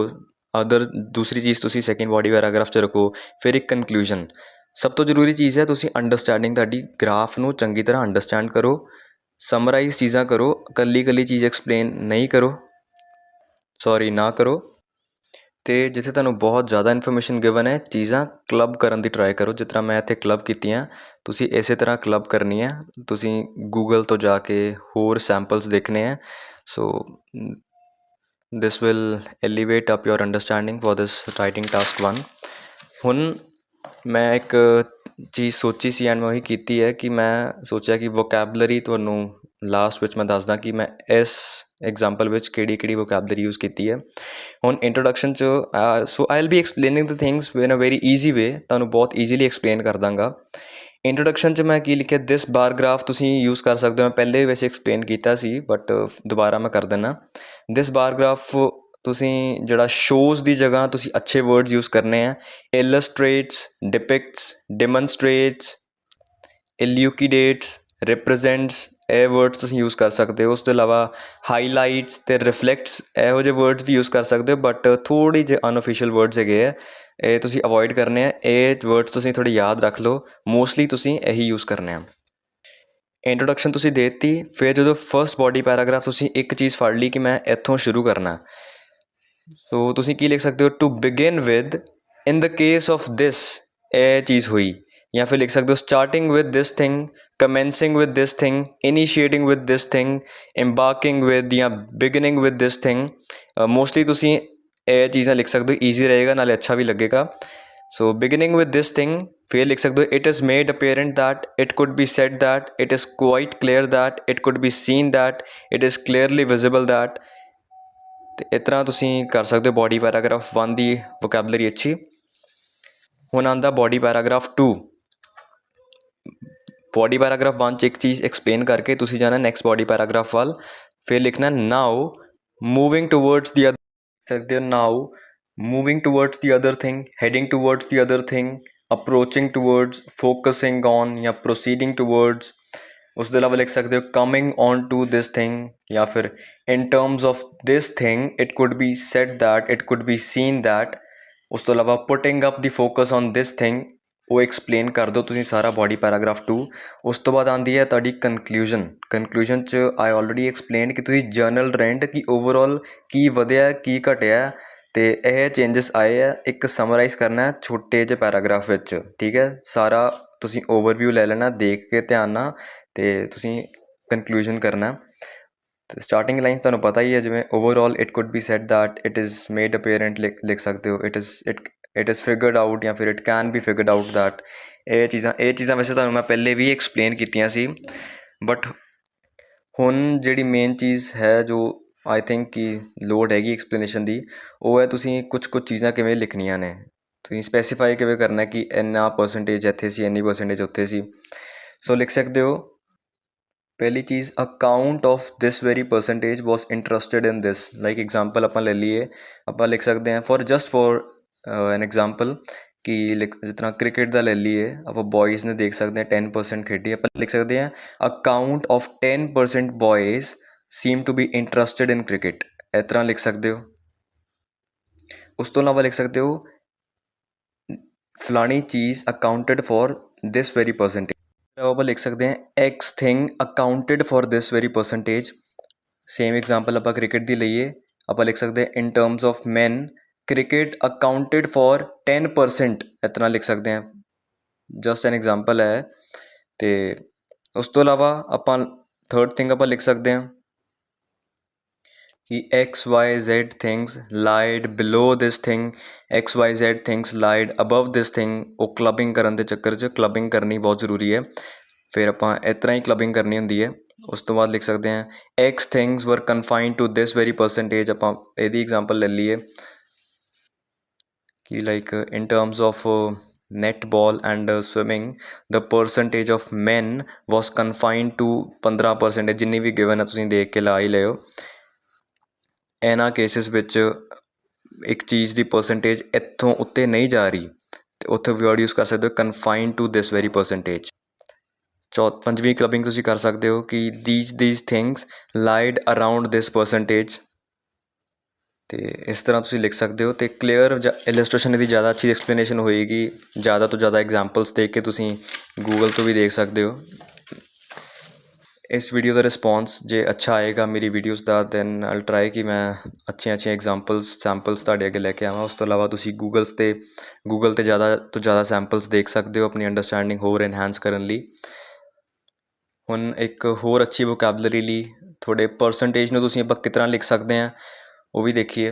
A: ਦੂਸਰੀ ਚੀਜ਼ ਤੁਸੀਂ ਸੈਕਿੰਡ ਬਾਡੀ ਪੈਰਾਗ੍ਰਾਫ 'ਚ ਰੱਖੋ, ਫਿਰ ਇੱਕ ਕਨਕਲੂਜਨ। ਸਭ ਤੋਂ ਜ਼ਰੂਰੀ ਚੀਜ਼ ਹੈ ਤੁਸੀਂ ਅੰਡਰਸਟੈਂਡਿੰਗ, ਤੁਹਾਡੀ ਗ੍ਰਾਫ ਨੂੰ ਚੰਗੀ ਤਰ੍ਹਾਂ ਅੰਡਰਸਟੈਂਡ ਕਰੋ, ਸਮਰਾਈਜ਼ ਚੀਜ਼ਾਂ ਕਰੋ, ਇਕੱਲੀ ਚੀਜ਼ ਐਕਸਪਲੇਨ ਨਾ ਕਰੋ। ਅਤੇ ਜਿੱਥੇ ਤੁਹਾਨੂੰ ਬਹੁਤ ਜ਼ਿਆਦਾ ਇਨਫੋਰਮੇਸ਼ਨ ਗਿਵਨ ਹੈ, ਚੀਜ਼ਾਂ ਕਲੱਬ ਕਰਨ ਦੀ ਟਰਾਈ ਕਰੋ। ਜਿਸ ਤਰ੍ਹਾਂ ਮੈਂ ਇੱਥੇ ਕਲੱਬ ਕੀਤੀਆਂ, ਤੁਸੀਂ ਇਸੇ ਤਰ੍ਹਾਂ ਕਲੱਬ ਕਰਨੀ ਹੈ। ਤੁਸੀਂ ਗੂਗਲ ਤੋਂ ਜਾ ਕੇ ਹੋਰ ਸੈਂਪਲਸ ਦੇਖਣੇ ਹੈ। So this will elevate up your understanding for this writing task 1। ਹੁਣ ਮੈਂ ਇੱਕ ਚੀਜ਼ ਸੋਚੀ ਸੀ ਐਂਡ ਮੈਂ ਉਹੀ ਕੀਤੀ ਹੈ ਕਿ ਮੈਂ ਸੋਚਿਆ ਕਿ ਵੋਕੈਬਲਰੀ ਤੁਹਾਨੂੰ ਲਾਸਟ ਵਿੱਚ ਮੈਂ ਦੱਸਦਾ ਕਿ ਮੈਂ ਇਸ ਐਗਜ਼ਾਮਪਲ ਵਿੱਚ ਕਿਹੜੀ ਵੋਕੈਬਲਰੀ ਯੂਜ਼ ਕੀਤੀ ਹੈ। ਹੁਣ ਇੰਟਰੋਡਕਸ਼ਨ 'ਚ so I will be explaining the things in a very easy way, ਤੁਹਾਨੂੰ ਬਹੁਤ ਈਜ਼ੀਲੀ ਐਕਸਪਲੇਨ ਕਰ ਦਾਂਗਾ। ਇੰਟਰੋਡਕਸ਼ਨ 'ਚ ਮੈਂ ਕੀ ਲਿਖਿਆ, ਦਿਸ ਬਾਰ ਗ੍ਰਾਫ ਤੁਸੀਂ ਯੂਜ਼ ਕਰ ਸਕਦੇ ਹੋ। ਮੈਂ ਪਹਿਲੇ ਵੈਸੇ ਐਕਸਪਲੇਨ ਕੀਤਾ ਸੀ ਬਟ ਦੁਬਾਰਾ ਮੈਂ ਕਰ ਦਿੰਦਾ। ਦਿਸ ਬਾਰ ਗ੍ਰਾਫ ਤੁਸੀਂ ਜਿਹੜਾ ਸ਼ੋਜ਼ ਦੀ ਜਗ੍ਹਾ ਤੁਸੀਂ ਅੱਛੇ ਵਰਡਸ ਯੂਜ਼ ਕਰਨੇ ਆ। ਇਲਸਟ੍ਰੇਟਸ, ਡਿਪਿਕਟਸ, ਡੈਮੋਨਸਟ੍ਰੇਟਸ, ਇਲੂਕੀਡੇਟਸ, ਰਿਪਰੈਜ਼ੈਂਟਸ, ਇਹ ਵਰਡਸ ਤੁਸੀਂ ਯੂਜ਼ ਕਰ ਸਕਦੇ ਹੋ। ਉਸ ਤੋਂ ਇਲਾਵਾ ਹਾਈਲਾਈਟਸ ਅਤੇ ਰਿਫਲੈਕਟਸ, ਇਹੋ ਜਿਹੇ ਵਰਡਸ ਵੀ ਯੂਜ਼ ਕਰ ਸਕਦੇ ਹੋ ਬਟ ਥੋੜ੍ਹੀ ਜਿਹੇ ਅਨਓਫੀਸ਼ੀਅਲ ਵਰਡਸ ਹੈਗੇ ਆ, ਇਹ ਤੁਸੀਂ ਅਵੋਇਡ ਕਰਨੇ ਆ। ਇਹ ਵਰਡਸ ਤੁਸੀਂ ਥੋੜ੍ਹੇ ਯਾਦ ਰੱਖ ਲਓ, ਮੋਸਟਲੀ ਤੁਸੀਂ ਇਹੀ ਯੂਜ਼ ਕਰਨੇ ਆ। ਇੰਟਰੋਡਕਸ਼ਨ ਤੁਸੀਂ ਦੇ ਦਿੱਤੀ, ਫਿਰ ਜਦੋਂ ਫਸਟ ਬਾਡੀ ਪੈਰਾਗ੍ਰਾਫ ਤੁਸੀਂ ਇੱਕ ਚੀਜ਼ ਫੜ ਲਈ ਕਿ ਮੈਂ ਇੱਥੋਂ ਸ਼ੁਰੂ ਕਰਨਾ। ਸੋ ਤੁਸੀਂ ਕੀ ਲਿਖ ਸਕਦੇ ਹੋ, to begin with, in the case of this, ਇਹ ਚੀਜ਼ ਹੋਈ। ਜਾਂ ਫਿਰ ਲਿਖ ਸਕਦੇ ਹੋ starting with this thing, commencing with this thing, initiating with this thing, embarking with ਜਾਂ beginning with this thing. Mostly ਤੁਸੀਂ ਇਹ ਚੀਜ਼ਾਂ ਲਿਖ ਸਕਦੇ ਹੋ, ਈਜ਼ੀ ਰਹੇਗਾ ਨਾਲੇ ਅੱਛਾ ਵੀ ਲੱਗੇਗਾ। So beginning with this thing, ਫਿਰ ਲਿਖ ਸਕਦੇ ਹੋ it is made apparent that, it could be said that, it is quite clear that, it could be seen that, it is clearly visible that. ਅਤੇ ਇਸ ਤਰ੍ਹਾਂ ਤੁਸੀਂ ਕਰ ਸਕਦੇ ਹੋ ਬਾਡੀ ਪੈਰਾਗ੍ਰਾਫ 1 ਦੀ ਵੋਕੈਬਲਰੀ ਅੱਛੀ। ਹੁਣ ਆਉਂਦਾ ਬਾਡੀ ਪੈਰਾਗ੍ਰਾਫ 2। ਬਾਡੀ ਪੈਰਾਗ੍ਰਾਫ 1 'ਚ ਇੱਕ ਚੀਜ਼ ਐਕਸਪਲੇਨ ਕਰਕੇ ਤੁਸੀਂ ਜਾਣਾ ਨੈਕਸਟ ਬਾਡੀ ਪੈਰਾਗ੍ਰਾਫ ਵੱਲ। ਫਿਰ ਲਿਖਣਾ ਨਾਓ ਮੂਵਿੰਗ ਟੂਵਰਡਸ ਦੀ ਸਕਦੇ ਹੋ, now moving towards the other thing, heading towards the other thing, approaching towards, focusing on ਜਾਂ ਪ੍ਰੋਸੀਡਿੰਗ ਟੂਵਰਡਸ। ਉਸ ਤੋਂ ਇਲਾਵਾ ਲਿਖ ਸਕਦੇ ਹੋ coming on to this thing, ਜਾਂ ਫਿਰ in terms of this thing it could be said that, it could be seen that. ਉਸ ਤੋਂ ਇਲਾਵਾ putting up the focus on this thing, ਉਹ ਐਕਸਪਲੇਨ ਕਰ ਦਿਓ ਤੁਸੀਂ ਸਾਰਾ ਬਾਡੀ ਪੈਰਾਗ੍ਰਾਫ 2। ਉਸ ਤੋਂ ਬਾਅਦ ਆਉਂਦੀ ਹੈ ਤੁਹਾਡੀ ਕਨਕਲੂਜਨ 'ਚ ਆਈ ਆਲਰੇਡੀ ਐਕਸਪਲੇਨ ਕਿ ਤੁਸੀਂ ਜਰਨਲ ਟ੍ਰੈਂਡ ਕਿ ਓਵਰਆਲ ਕੀ ਵਧਿਆ ਕੀ ਘਟਿਆ ਅਤੇ ਇਹ ਚੇਂਜਸ ਆਏ ਆ, ਇੱਕ ਸਮਰਾਈਜ਼ ਕਰਨਾ ਛੋਟੇ ਜਿਹੇ ਪੈਰਾਗ੍ਰਾਫ ਵਿੱਚ। ਠੀਕ ਹੈ, ਸਾਰਾ ਤੁਸੀਂ ਓਵਰਵਿਊ ਲੈ ਲੈਣਾ ਦੇਖ ਕੇ ਧਿਆਨ ਨਾਲ, ਅਤੇ ਤੁਸੀਂ ਕਨਕਲੂਜਨ ਕਰਨਾ। ਅਤੇ ਸਟਾਰਟਿੰਗ ਲਾਈਨਸ ਤੁਹਾਨੂੰ ਪਤਾ ਹੀ ਹੈ, ਜਿਵੇਂ overall it could be said that, it is made apparent ਲਿਖ ਸਕਦੇ ਹੋ, ਇਟ ਇਜ਼ ਫਿਗਰਡ ਆਊਟ, ਜਾਂ ਫਿਰ it can be figured out that. ਇਹ ਚੀਜ਼ਾਂ ਵੈਸੇ ਤੁਹਾਨੂੰ ਮੈਂ ਪਹਿਲੇ ਵੀ ਐਕਸਪਲੇਨ ਕੀਤੀਆਂ ਸੀ, ਬਟ ਹੁਣ ਜਿਹੜੀ ਮੇਨ ਚੀਜ਼ ਹੈ ਜੋ ਆਈ ਥਿੰਕ ਕਿ ਲੋੜ ਹੈਗੀ ਐਕਸਪਲੇਨੇਸ਼ਨ ਦੀ, ਉਹ ਹੈ ਤੁਸੀਂ ਕੁਛ ਚੀਜ਼ਾਂ ਕਿਵੇਂ ਲਿਖਣੀਆਂ ਨੇ। ਤੁਸੀਂ ਸਪੈਸੀਫਾਈ ਕਿਵੇਂ ਕਰਨਾ ਕਿ ਇੰਨਾ ਪਰਸੈਂਟੇਜ ਇੱਥੇ ਸੀ, ਇੰਨੀ ਪਰਸੈਂਟੇਜ ਉੱਥੇ ਸੀ। ਸੋ ਲਿਖ ਸਕਦੇ ਹੋ ਪਹਿਲੀ ਚੀਜ਼, a count of this very percentage was interested in this. Like example ਆਪਾਂ ਲੈ ਲਈਏ, ਆਪਾਂ ਲਿਖ ਸਕਦੇ ਹਾਂ ਫॉर ਐਨ ਐਗਜ਼ਾਮਪਲ ਕਿ ਜਿਸ ਤਰ੍ਹਾਂ ਕ੍ਰਿਕਟ ਦਾ ਲੈ ਲਈਏ, ਆਪਾਂ ਬॉयज़ ਨੇ ਦੇਖ ਸਕਦੇ ਹਾਂ 10% ਖੇਡੀ। ਆਪਾਂ ਲਿਖ ਸਕਦੇ ਹਾਂ a count of 10% boys seem to be interested in cricket, ਇਸ ਤਰ੍ਹਾਂ ਲਿਖ ਸਕਦੇ ਹੋ। ਉਸ ਤੋਂ ਇਲਾਵਾ ਲਿਖ ਸਕਦੇ ਹੋ ਫਲਾਣੀ ਚੀਜ਼ accounted for this very percentage. ਆਪਾਂ ਲਿਖ ਸਕਦੇ ਹਾਂ X thing accounted for this very percentage. Same example ਆਪਾਂ ਕ੍ਰਿਕਟ ਦੀ ਲਈਏ, ਆਪਾਂ ਲਿਖ ਸਕਦੇ in terms of men cricket accounted for 10%, ਇਸ ਤਰ੍ਹਾਂ ਲਿਖ ਸਕਦੇ ਹਾਂ। ਜਸਟ ਐਨ ਐਗਜ਼ਾਮਪਲ ਹੈ। ਤੇ ਉਸ ਤੋਂ ਇਲਾਵਾ ਆਪਾਂ ਥਰਡ ਥਿੰਗ ਆਪਾਂ ਲਿਖ ਸਕਦੇ ਹਾਂ ਕਿ XYZ things lied below this thing, XYZ things lied above this thing. ਉਹ ਕਲੱਬਿੰਗ ਕਰਨ ਦੇ ਚੱਕਰ 'ਚ ਕਲੱਬਿੰਗ ਕਰਨੀ ਬਹੁਤ ਜ਼ਰੂਰੀ ਹੈ। ਫਿਰ ਆਪਾਂ ਇਸ ਤਰ੍ਹਾਂ ਹੀ ਕਲੱਬਿੰਗ ਕਰਨੀ ਹੁੰਦੀ ਹੈ। ਉਸ ਤੋਂ ਬਾਅਦ ਲਿਖ ਸਕਦੇ ਹਾਂ X things were confined to this very percentage. ਆਪਾਂ ਇਹਦੀ ਐਗਜ਼ਾਮਪਲ ਲੈ ਲਈਏ ਕਿ like in terms of netball and swimming the percentage of men was confined to 15%। ਜਿੰਨੀ ਵੀ ਗਿਵਨ ਹੈ ਤੁਸੀਂ ਦੇਖ ਕੇ ਲਾ ਹੀ ਲਿਓ। ਇਹਨਾਂ ਕੇਸਿਸ ਵਿੱਚ ਇੱਕ ਚੀਜ਼ ਦੀ ਪਰਸੈਂਟੇਜ ਇੱਥੋਂ ਉੱਤੇ ਨਹੀਂ ਜਾ ਰਹੀ ਅਤੇ ਉੱਥੇ ਵਰਡ ਯੂਜ਼ ਕਰ ਸਕਦੇ ਹੋ confined to this very percentage. ਪੰਜਵੀਂ ਕਲੱਬਿੰਗ ਤੁਸੀਂ ਕਰ ਸਕਦੇ ਹੋ ਕਿ these things lied around this percentage। ਅਤੇ ਇਸ ਤਰ੍ਹਾਂ ਤੁਸੀਂ ਲਿਖ ਸਕਦੇ ਹੋ। ਅਤੇ ਕਲੀਅਰ ਇਲਸਟ੍ਰੇਸ਼ਨ ਇਹਦੀ ਜ਼ਿਆਦਾ ਅੱਛੀ ਐਕਸਪਲੇਨੇਸ਼ਨ ਹੋਏਗੀ। ਜ਼ਿਆਦਾ ਤੋਂ ਜ਼ਿਆਦਾ ਐਗਜ਼ਾਮਪਲਸ ਦੇਖ ਕੇ ਤੁਸੀਂ ਗੂਗਲ ਤੋਂ ਵੀ ਦੇਖ ਸਕਦੇ ਹੋ। ਇਸ ਵੀਡੀਓ ਦਾ ਰਿਸਪੌਂਸ ਜੇ ਅੱਛਾ ਆਏਗਾ ਮੇਰੀ ਵੀਡੀਓਜ਼ ਦਾ ਦੈਨ ਆਈਲ ਟਰਾਈ ਕਿ ਮੈਂ ਅੱਛੀਆਂ ਐਗਜ਼ਾਮਪਲਸ ਸੈਂਪਲਸ ਤੁਹਾਡੇ ਅੱਗੇ ਲੈ ਕੇ ਆਵਾਂ। ਉਸ ਤੋਂ ਇਲਾਵਾ ਤੁਸੀਂ ਗੂਗਲ 'ਤੇ ਜ਼ਿਆਦਾ ਤੋਂ ਜ਼ਿਆਦਾ ਸੈਂਪਲਸ ਦੇਖ ਸਕਦੇ ਹੋ ਆਪਣੀ ਅੰਡਰਸਟੈਂਡਿੰਗ ਹੋਰ ਇਨਹੈਂਸ ਕਰਨ ਲਈ। ਹੁਣ ਇੱਕ ਹੋਰ ਅੱਛੀ ਵੋਕੈਬਲਰੀ ਲਈ ਤੁਹਾਡੇ ਪਰਸੈਂਟੇਜ ਨੂੰ ਤੁਸੀਂ ਆਪਾਂ ਕਿਸ ਤਰ੍ਹਾਂ ਲਿਖ ਸਕਦੇ ਹਾਂ ਉਹ ਵੀ ਦੇਖੀਏ।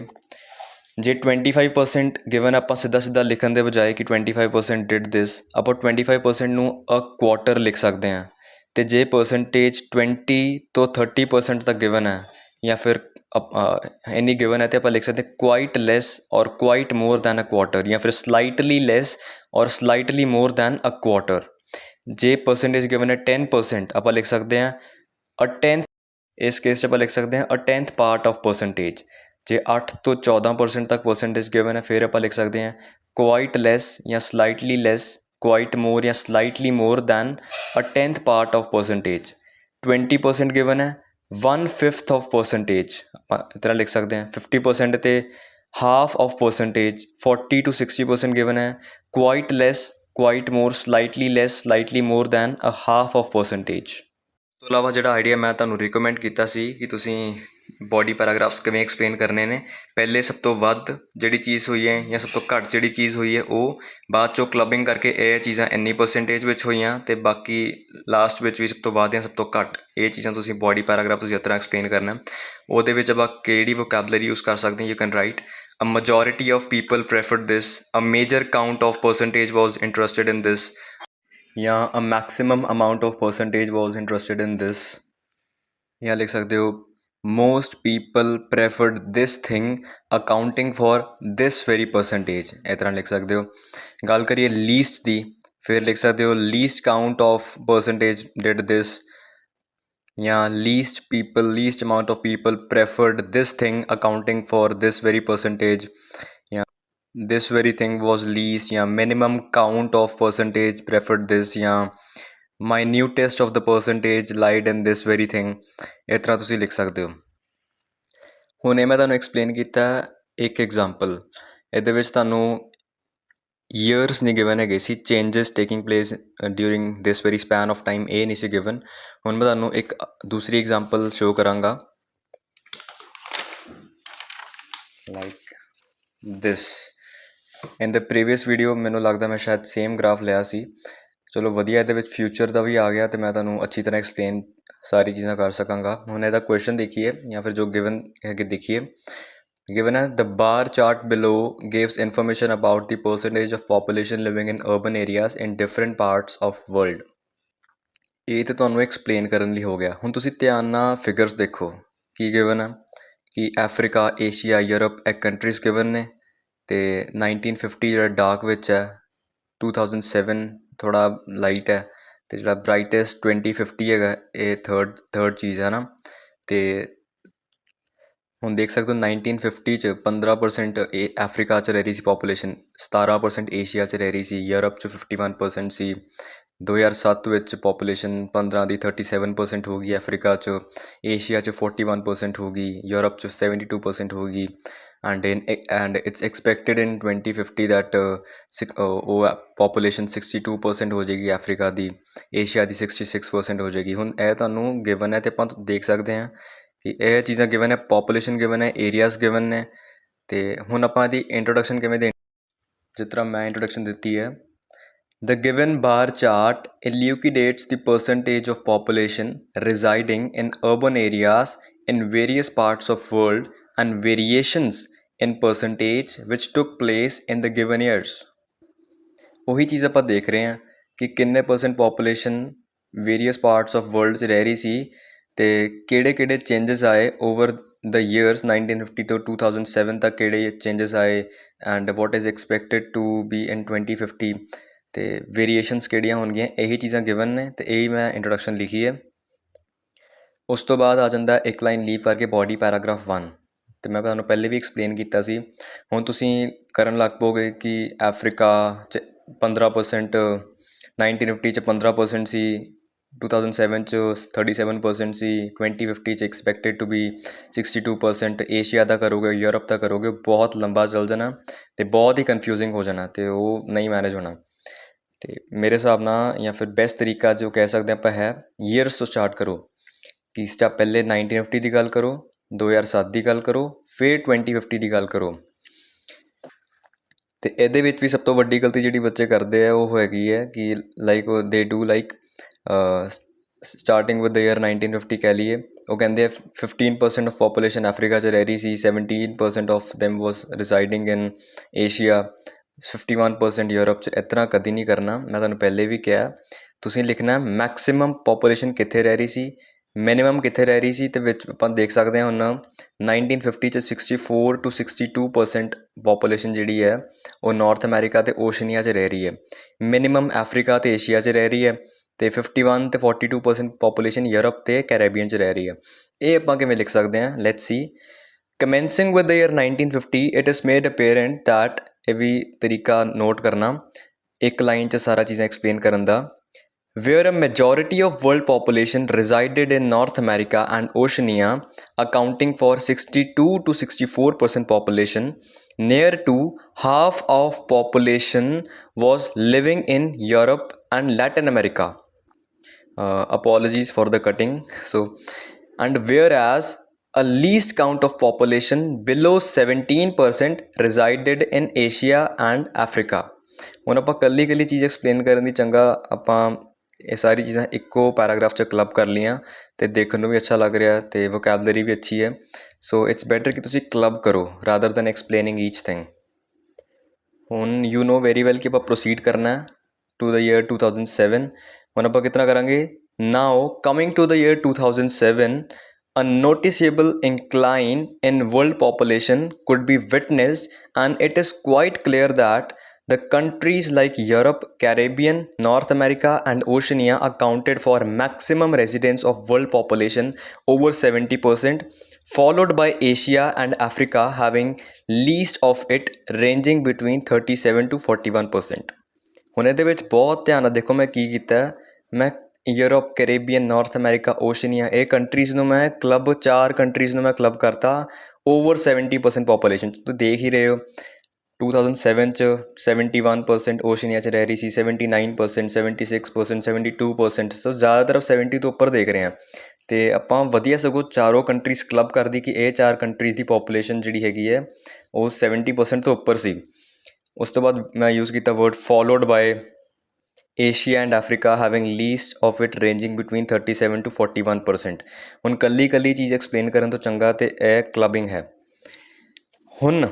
A: ਜੇ 25% ਗਿਵਨ ਆਪਾਂ ਸਿੱਧਾ ਲਿਖਣ ਦੇ ਬਜਾਏ ਕਿ 25% ਡਿਡ ਦਿਸ, ਆਪਾਂ 25% ਨੂੰ ਅ ਕੁਆਟਰ ਲਿਖ ਸਕਦੇ ਹਾਂ। ਅਤੇ ਜੇ ਪਰਸੈਂਟੇਜ 20 ਤੋਂ 30% ਤੱਕ ਗਿਵਨ ਹੈ ਜਾਂ ਫਿਰ ਇੰਨੀ ਗਿਵਨ ਹੈ ਤਾਂ ਆਪਾਂ ਲਿਖ ਸਕਦੇ quite less or quite more than a quarter ਜਾਂ ਫਿਰ slightly less or slightly more than a quarter. ਜੇ ਪਰਸੈਂਟੇਜ ਗਿਵਨ ਹੈ 10% ਆਪਾਂ ਲਿਖ ਸਕਦੇ ਹਾਂ ਅ 10th। ਇਸ ਕੇਸ 'ਚ ਆਪਾਂ ਲਿਖ ਸਕਦੇ ਹਾਂ ਅ 10th ਪਾਰਟ ਆਫ ਪਰਸੈਂਟੇਜ। ਜੇ 8 ਤੋਂ 14% ਤੱਕ ਪਰਸੈਂਟੇਜ ਗਿਵਨ ਹੈ ਫਿਰ ਆਪਾਂ ਲਿਖ ਸਕਦੇ ਹਾਂ ਕੁਆਇਟ ਲੈਸ ਜਾਂ ਸਲਾਈਟਲੀ ਲੈਸ, ਕੁਆਇਟ ਮੋਰ ਜਾਂ slightly more than a 10th part of percentage. 20% given ਹੈ 1/5 ਆਫ ਪਰਸੈਂਟੇਜ ਆਪਾਂ ਇਸ ਤਰ੍ਹਾਂ ਲਿਖ ਸਕਦੇ ਹਾਂ। 50% 'ਤੇ half of percentage. 40 to 60% given ਹੈ quite less, quite more, slightly less, slightly more than a half of percentage. ਤੋਂ ਇਲਾਵਾ ਜਿਹੜਾ ਆਈਡੀਆ ਮੈਂ ਤੁਹਾਨੂੰ ਰਿਕਮੈਂਡ ਕੀਤਾ ਸੀ ਕਿ ਤੁਸੀਂ ਬੋਡੀ ਪੈਰਾਗ੍ਰਾਫਸ ਕਿਵੇਂ ਐਕਸਪਲੇਨ ਕਰਨੇ ਨੇ, ਪਹਿਲੇ ਸਭ ਤੋਂ ਵੱਧ ਜਿਹੜੀ ਚੀਜ਼ ਹੋਈ ਹੈ ਜਾਂ ਸਭ ਤੋਂ ਘੱਟ ਜਿਹੜੀ ਚੀਜ਼ ਹੋਈ ਹੈ ਉਹ, ਬਾਅਦ 'ਚੋਂ ਕਲੱਬਿੰਗ ਕਰਕੇ ਇਹ ਚੀਜ਼ਾਂ ਇੰਨੀ ਪਰਸੈਂਟੇਜ ਵਿੱਚ ਹੋਈਆਂ ਅਤੇ ਬਾਕੀ ਲਾਸਟ ਵਿੱਚ ਵੀ ਸਭ ਤੋਂ ਵੱਧ ਜਾਂ ਸਭ ਤੋਂ ਘੱਟ ਇਹ ਚੀਜ਼ਾਂ ਤੁਸੀਂ ਬੋਡੀ ਪੈਰਾਗ੍ਰਾਫ ਤੁਸੀਂ ਇਸ ਤਰ੍ਹਾਂ ਐਕਸਪਲੇਨ ਕਰਨਾ। ਉਹਦੇ ਵਿੱਚ ਆਪਾਂ ਕਿਹੜੀ ਵੋਕੈਬਲਰੀ ਯੂਜ਼ ਕਰ ਸਕਦੇ ਹਾਂ। You can write a majority of people preferred this, a major count of percentage was interested in this, ਜਾਂ a maximum amount of percentage was interested in this। ਜਾਂ ਲਿਖ ਸਕਦੇ ਹੋ most people preferred this thing accounting for this very percentage। ਇਸ ਤਰ੍ਹਾਂ ਲਿਖ ਸਕਦੇ ਹੋ। ਗੱਲ ਕਰੀਏ ਲੀਸਟ ਦੀ, ਫਿਰ ਲਿਖ ਸਕਦੇ ਹੋ least count of percentage did this, ਜਾਂ least amount of people preferred this thing accounting for this very percentage, ਜਾਂ this very thing was least, ਜਾਂ minimum count of percentage preferred this, ਜਾਂ minutest of the percentage lied in this very thing। ਇਸ ਤਰ੍ਹਾਂ ਤੁਸੀਂ ਲਿਖ ਸਕਦੇ ਹੋ। ਹੁਣ ਇਹ ਮੈਂ ਤੁਹਾਨੂੰ ਐਕਸਪਲੇਨ ਕੀਤਾ ਇੱਕ ਐਗਜ਼ਾਮਪਲ। ਇਹਦੇ ਵਿੱਚ ਤੁਹਾਨੂੰ ਈਅਰਸ ਨਹੀਂ ਗਿਵਨ ਹੈਗੇ ਸੀ, changes taking place during this very span of time ਇਹ ਨਹੀਂ ਸੀ ਗਿਵਨ। ਹੁਣ ਮੈਂ ਤੁਹਾਨੂੰ ਇੱਕ ਦੂਸਰੀ ਐਗਜ਼ਾਮਪਲ ਸ਼ੋਅ ਕਰਾਂਗਾ like this. In the previous video ਮੈਨੂੰ ਲੱਗਦਾ ਮੈਂ ਸ਼ਾਇਦ ਸੇਮ ਗ੍ਰਾਫ ਲਿਆ ਸੀ। ਚਲੋ ਵਧੀਆ, ਇਹਦੇ ਵਿੱਚ ਫਿਊਚਰ ਦਾ ਵੀ ਆ ਗਿਆ ਅਤੇ ਮੈਂ ਤੁਹਾਨੂੰ ਅੱਛੀ ਤਰ੍ਹਾਂ ਐਕਸਪਲੇਨ ਸਾਰੀ ਚੀਜ਼ਾਂ ਕਰ ਸਕਾਂਗਾ। ਹੁਣ ਇਹਦਾ ਕੁਐਸ਼ਨ ਦੇਖੀਏ ਜਾਂ ਫਿਰ ਜੋ ਗਿਵਨ ਹੈਗੇ ਦੇਖੀਏ। ਗਿਵਨ ਹੈ the bar chart below gives information about the percentage of population living in urban areas in different parts of world। ਇਹ ਤਾਂ ਤੁਹਾਨੂੰ ਐਕਸਪਲੇਨ ਕਰਨ ਲਈ ਹੋ ਗਿਆ। ਹੁਣ ਤੁਸੀਂ ਧਿਆਨ ਨਾਲ ਫਿਗਰਸ ਦੇਖੋ ਕੀ ਗਿਵਨ ਹੈ ਕਿ ਅਫਰੀਕਾ, ਏਸ਼ੀਆ, ਯੂਰਪ ਇਹ ਕੰਟਰੀਜ਼ ਗਿਵਨ ਨੇ। ਅਤੇ 1950 ਜਿਹੜਾ ਡਾਰਕ ਵਿੱਚ ਹੈ, 2007 ਥੋੜ੍ਹਾ ਲਾਈਟ ਹੈ, ਅਤੇ ਜਿਹੜਾ ਬਰਾਈਟੈਸਟ 2050 ਹੈਗਾ ਇਹ ਥਰਡ ਚੀਜ਼ ਹੈ ਨਾ। ਅਤੇ ਹੁਣ ਦੇਖ ਸਕਦੇ ਹੋ 1950 'ਚ 15% ਅਫਰੀਕਾ 'ਚ ਰਹਿ ਰਹੀ ਸੀ ਪਾਪੂਲੇਸ਼ਨ, 17% ਏਸ਼ੀਆ 'ਚ ਰਹਿ ਰਹੀ ਸੀ, ਯੂਰਪ 'ਚ 51% ਸੀ। 2007 ਵਿੱਚ ਪਾਪੂਲੇਸ਼ਨ 15 ਦੀ 37% ਹੋ ਗਈ ਅਫਰੀਕਾ 'ਚ, ਏਸ਼ੀਆ 'ਚ 41% ਹੋ ਗਈ, ਯੂਰਪ 'ਚ 72% ਹੋ ਗਈ। And it's expected in 2050 that ਉਹ ਪਾਪੂਲੇਸ਼ਨ 62% ਹੋ ਜਾਏਗੀ ਅਫਰੀਕਾ ਦੀ, ਏਸ਼ੀਆ ਦੀ 66% ਹੋ ਜਾਏਗੀ। ਹੁਣ ਇਹ ਤੁਹਾਨੂੰ ਗਿਵਨ ਹੈ ਅਤੇ ਆਪਾਂ ਦੇਖ ਸਕਦੇ ਹਾਂ ਕਿ ਇਹ ਚੀਜ਼ਾਂ ਗਿਵਨ ਹੈ, ਪਾਪੂਲੇਸ਼ਨ ਗਿਵਨ ਹੈ, ਏਰੀਆਜ਼ ਗਿਵਨ ਨੇ। ਅਤੇ ਹੁਣ ਆਪਾਂ ਇਹਦੀ ਇੰਟਰੋਡਕਸ਼ਨ ਕਿਵੇਂ ਦੇਣੀ, ਜਿਸ ਤਰ੍ਹਾਂ ਮੈਂ ਇੰਟਰੋਡਕਸ਼ਨ ਦਿੱਤੀ ਹੈ The given bar chart elucidates the percentage of population residing in urban areas in various parts of world and variations in percentage which took place in the given years. ਉਹੀ ਚੀਜ਼ ਆਪਾਂ ਦੇਖ ਰਹੇ ਹਾਂ ਕਿ ਕਿੰਨੇ percent population various parts of world 'ਚ ਰਹਿ ਰਹੀ ਸੀ ਅਤੇ ਕਿਹੜੇ ਚੇਂਜਸ ਆਏ ਓਵਰ ਦ ਈਅਰਸ 1950 ਤੋਂ 2007 ਤੱਕ ਕਿਹੜੇ ਚੇਂਜਸ ਆਏ and what is expected to be in 2050 ਅਤੇ ਵੇਰੀਏਸ਼ਨਸ ਕਿਹੜੀਆਂ ਹੋਣਗੀਆਂ। ਇਹੀ ਚੀਜ਼ਾਂ ਗਿਵਨ ਨੇ ਅਤੇ ਇਹੀ ਮੈਂ ਇੰਟਰੋਡਕਸ਼ਨ ਲਿਖੀ ਹੈ। ਉਸ ਤੋਂ ਬਾਅਦ ਆ ਜਾਂਦਾ ਇੱਕ ਲਾਈਨ ਲੀਵ ਕਰਕੇ ਬੋਡੀ ਪੈਰਾਗ੍ਰਾਫ 1 ਅਤੇ ਮੈਂ ਤੁਹਾਨੂੰ ਪਹਿਲੇ ਵੀ ਐਕਸਪਲੇਨ ਕੀਤਾ ਸੀ। ਹੁਣ ਤੁਸੀਂ ਕਰਨ ਲੱਗ ਪਓਗੇ ਕਿ ਅਫਰੀਕਾ 'ਚ 15% 1950 'ਚ 15% ਸੀ, 2007 'ਚ 37% ਸੀ, 2050 'ਚ ਐਕਸਪੈਕਟਡ ਟੂ ਬੀ 62%। ਏਸ਼ੀਆ ਦਾ ਕਰੋਗੇ, ਯੂਰਪ ਦਾ ਕਰੋਗੇ, ਬਹੁਤ ਲੰਬਾ ਚੱਲ ਜਾਣਾ ਅਤੇ ਬਹੁਤ ਹੀ ਕਨਫਿਊਜ਼ਿੰਗ ਹੋ ਜਾਣਾ ਅਤੇ ਉਹ ਨਹੀਂ ਮੈਨੇਜ ਹੋਣਾ। ਅਤੇ ਮੇਰੇ ਹਿਸਾਬ ਨਾਲ ਜਾਂ ਫਿਰ ਬੈਸਟ ਤਰੀਕਾ ਜੋ ਕਹਿ ਸਕਦੇ ਆਪਾਂ ਹੈ ਈਅਰਸ ਤੋਂ ਸਟਾਰਟ ਕਰੋ ਕਿ ਸਟੈਪ ਪਹਿਲੇ 1950 ਦੀ ਗੱਲ ਕਰੋ, 2007 ਦੀ ਗੱਲ ਕਰੋ, ਫਿਰ 2050 ਦੀ ਗੱਲ ਕਰੋ। ਅਤੇ ਇਹਦੇ ਵਿੱਚ ਵੀ ਸਭ ਤੋਂ ਵੱਡੀ ਗਲਤੀ ਜਿਹੜੀ ਬੱਚੇ ਕਰਦੇ ਆ ਉਹ ਹੈਗੀ ਹੈ ਕਿ ਲਾਈਕ ਦੇ do like starting with the year 1950 ਕਹਿ ਲਈਏ, ਉਹ ਕਹਿੰਦੇ ਆ 15% ਆਫ ਪੋਪੂਲੇਸ਼ਨ ਅਫਰੀਕਾ 'ਚ ਰਹਿ ਰਹੀ ਸੀ, 17% of them was residing in Asia, 51% Europe 'ਚ। ਇਸ ਤਰ੍ਹਾਂ ਕਦੀ ਨਹੀਂ ਕਰਨਾ। ਮੈਂ ਤੁਹਾਨੂੰ ਪਹਿਲੇ ਵੀ ਕਿਹਾ ਤੁਸੀਂ ਲਿਖਣਾ ਮੈਕਸੀਮਮ ਪੋਪੂਲੇਸ਼ਨ ਕਿੱਥੇ ਰਹਿ ਰਹੀ ਸੀ, ਮਿਨੀਮਮ ਕਿੱਥੇ ਰਹਿ ਰਹੀ ਸੀ। ਅਤੇ ਵਿੱਚ ਆਪਾਂ ਦੇਖ ਸਕਦੇ ਹਾਂ ਹੁਣ 1950 'ਚ 64 to 62% ਪੋਪੂਲੇਸ਼ਨ ਜਿਹੜੀ ਹੈ ਉਹ ਨਾਰਥ ਅਮੈਰੀਕਾ ਅਤੇ ਓਸ਼ਨੀਆ 'ਚ ਰਹਿ ਰਹੀ ਹੈ। ਮਿਨੀਮਮ ਅਫਰੀਕਾ ਅਤੇ ਏਸ਼ੀਆ 'ਚ ਰਹਿ ਰਹੀ ਹੈ ਅਤੇ 51 ਅਤੇ 42% ਪੋਪੂਲੇਸ਼ਨ ਯੂਰਪ ਅਤੇ ਕੈਰੇਬੀਅਨ 'ਚ ਰਹਿ ਰਹੀ ਹੈ। ਇਹ ਆਪਾਂ ਕਿਵੇਂ ਲਿਖ ਸਕਦੇ ਹਾਂ, let's see. Commencing with the year 1950 it is made apparent that, ਇਹ ਵੀ ਤਰੀਕਾ ਨੋਟ ਕਰਨਾ ਇੱਕ ਲਾਈਨ 'ਚ ਸਾਰਾ ਚੀਜ਼ਾਂ ਐਕਸਪਲੇਨ ਕਰਨ ਦਾ। Where a majority of world population resided in North America and Oceania, accounting for 62 to 64% population, near to half of population was living in Europe and Latin America. Apologies for the cutting. And whereas a least count of population below 17% resided in Asia and Africa. ਹੁਣ ਆਪਾਂ ਕੱਲੀ ਚੀਜ਼ explain ਕਰਨ ਦੀ ਚੰਗਾ ਆਪਾਂ ਇਹ ਸਾਰੀ ਚੀਜ਼ਾਂ ਇੱਕੋ ਪੈਰਾਗ੍ਰਾਫ 'ਚ ਕਲੱਬ ਕਰ ਲਈਆਂ ਅਤੇ ਦੇਖਣ ਨੂੰ ਵੀ ਅੱਛਾ ਲੱਗ ਰਿਹਾ ਅਤੇ ਵੋਕੈਬਲਰੀ ਵੀ ਅੱਛੀ ਹੈ। ਸੋ ਇਟਸ ਬੈਟਰ ਕਿ ਤੁਸੀਂ ਕਲੱਬ ਕਰੋ ਰਾਦਰ ਦੈਨ ਐਕਸਪਲੇਨਿੰਗ ਈਚ ਥਿੰਗ। ਹੁਣ ਯੂ ਨੋ ਵੈਰੀ ਵੈਲ ਕਿ ਆਪਾਂ ਪ੍ਰੋਸੀਡ ਕਰਨਾ ਟੂ ਦ ਈਅਰ 2007। ਹੁਣ ਆਪਾਂ ਕਿਸ ਤਰ੍ਹਾਂ ਕਰਾਂਗੇ, now coming to the year 2007 a noticeable incline in world population could be witnessed, and it is quite clear that the countries like Europe, Caribbean, North America and Oceania accounted for maximum residence of world population over 70%, followed by Asia and Africa having least of it ranging between 37 to 41%. ਹੁਣ ਇਹਦੇ ਵਿੱਚ ਬਹੁਤ ਧਿਆਨ ਨਾਲ ਦੇਖੋ ਮੈਂ ਕੀ ਕੀਤਾ, ਮੈਂ ਯੂਰਪ, ਕੈਰੇਬੀਅਨ, ਨਾਰਥ ਅਮੈਰੀਕਾ, ਓਸ਼ਨੀਆ ਇਹ ਕੰਟਰੀਜ਼ ਨੂੰ ਮੈਂ ਕਲੱਬ 4 ਕੰਟਰੀਜ਼ ਨੂੰ ਮੈਂ ਕਲੱਬ ਕਰਤਾ ਓਵਰ 70% ਪੋਪੂਲੇਸ਼ਨ 'ਚ। ਤੁਸੀਂ ਦੇਖ ਹੀ ਰਹੇ ਹੋ 2007 'ਚ 71% ਓਸ਼ਨੀਆ 'ਚ ਰਹਿ ਰਹੀ ਸੀ, 79%, 76%, 72%। ਸੋ ਜ਼ਿਆਦਾਤਰ 70 ਤੋਂ ਉੱਪਰ ਦੇਖ ਰਹੇ ਹਾਂ ਅਤੇ ਆਪਾਂ ਵਧੀਆ ਸਗੋਂ ਚਾਰੋਂ ਕੰਟਰੀਜ਼ ਕਲੱਬ ਕਰਦੀ ਕਿ ਇਹ 4 ਕੰਟਰੀਜ਼ ਦੀ ਪੋਪੂਲੇਸ਼ਨ ਜਿਹੜੀ ਹੈਗੀ ਹੈ ਉਹ 70% ਤੋਂ ਉੱਪਰ ਸੀ। ਉਸ ਤੋਂ ਬਾਅਦ ਮੈਂ ਯੂਜ਼ ਕੀਤਾ word followed by Asia and Africa having least of it ranging between 37 to 41%। ਹੁਣ ਕੱਲੀ ਚੀਜ਼ ਐਕਸਪਲੇਨ ਕਰਨ ਤੋਂ ਚੰਗਾ ਅਤੇ ਇਹ ਕਲੱਬਿੰਗ ਹੈ। ਹੁਣ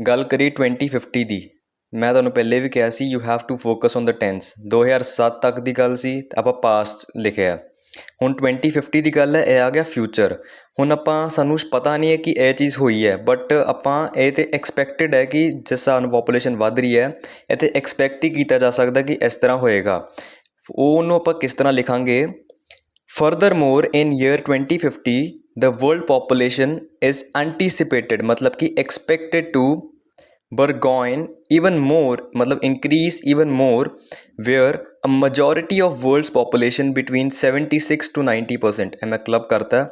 A: ਗੱਲ ਕਰੀਏ 2050 ਦੀ, ਮੈਂ ਤੁਹਾਨੂੰ ਪਹਿਲੇ ਵੀ ਕਿਹਾ ਸੀ you have to focus on the tense. 2007 ਤੱਕ ਦੀ ਗੱਲ ਸੀ ਆਪਾਂ ਪਾਸਟ ਲਿਖਿਆ। ਹੁਣ 2050 ਦੀ ਗੱਲ ਹੈ, ਇਹ ਆ ਗਿਆ ਫਿਊਚਰ। ਹੁਣ ਸਾਨੂੰ ਪਤਾ ਨਹੀਂ ਹੈ ਕਿ ਇਹ ਚੀਜ਼ ਹੋਈ ਹੈ, ਬਟ ਆਪਾਂ ਇਹ ਤਾਂ ਐਕਸਪੈਕਟਡ ਹੈ ਕਿ ਜਿਸ ਹਿਸਾਬ ਨਾਲ ਪੋਪੂਲੇਸ਼ਨ ਵੱਧ ਰਹੀ ਹੈ ਇਹ ਤਾਂ ਐਕਸਪੈਕਟ ਹੀ ਕੀਤਾ ਜਾ ਸਕਦਾ ਕਿ ਇਸ ਤਰ੍ਹਾਂ ਹੋਏਗਾ। ਉਹਨੂੰ ਆਪਾਂ ਕਿਸ ਤਰ੍ਹਾਂ ਲਿਖਾਂਗੇ, further more in year 2050 the world population is anticipated, ਮਤਲਬ ਕਿ expected to burgeon even more, मतलब increase even more, where a majority of world's population between 76 to 90%, and मैं club करता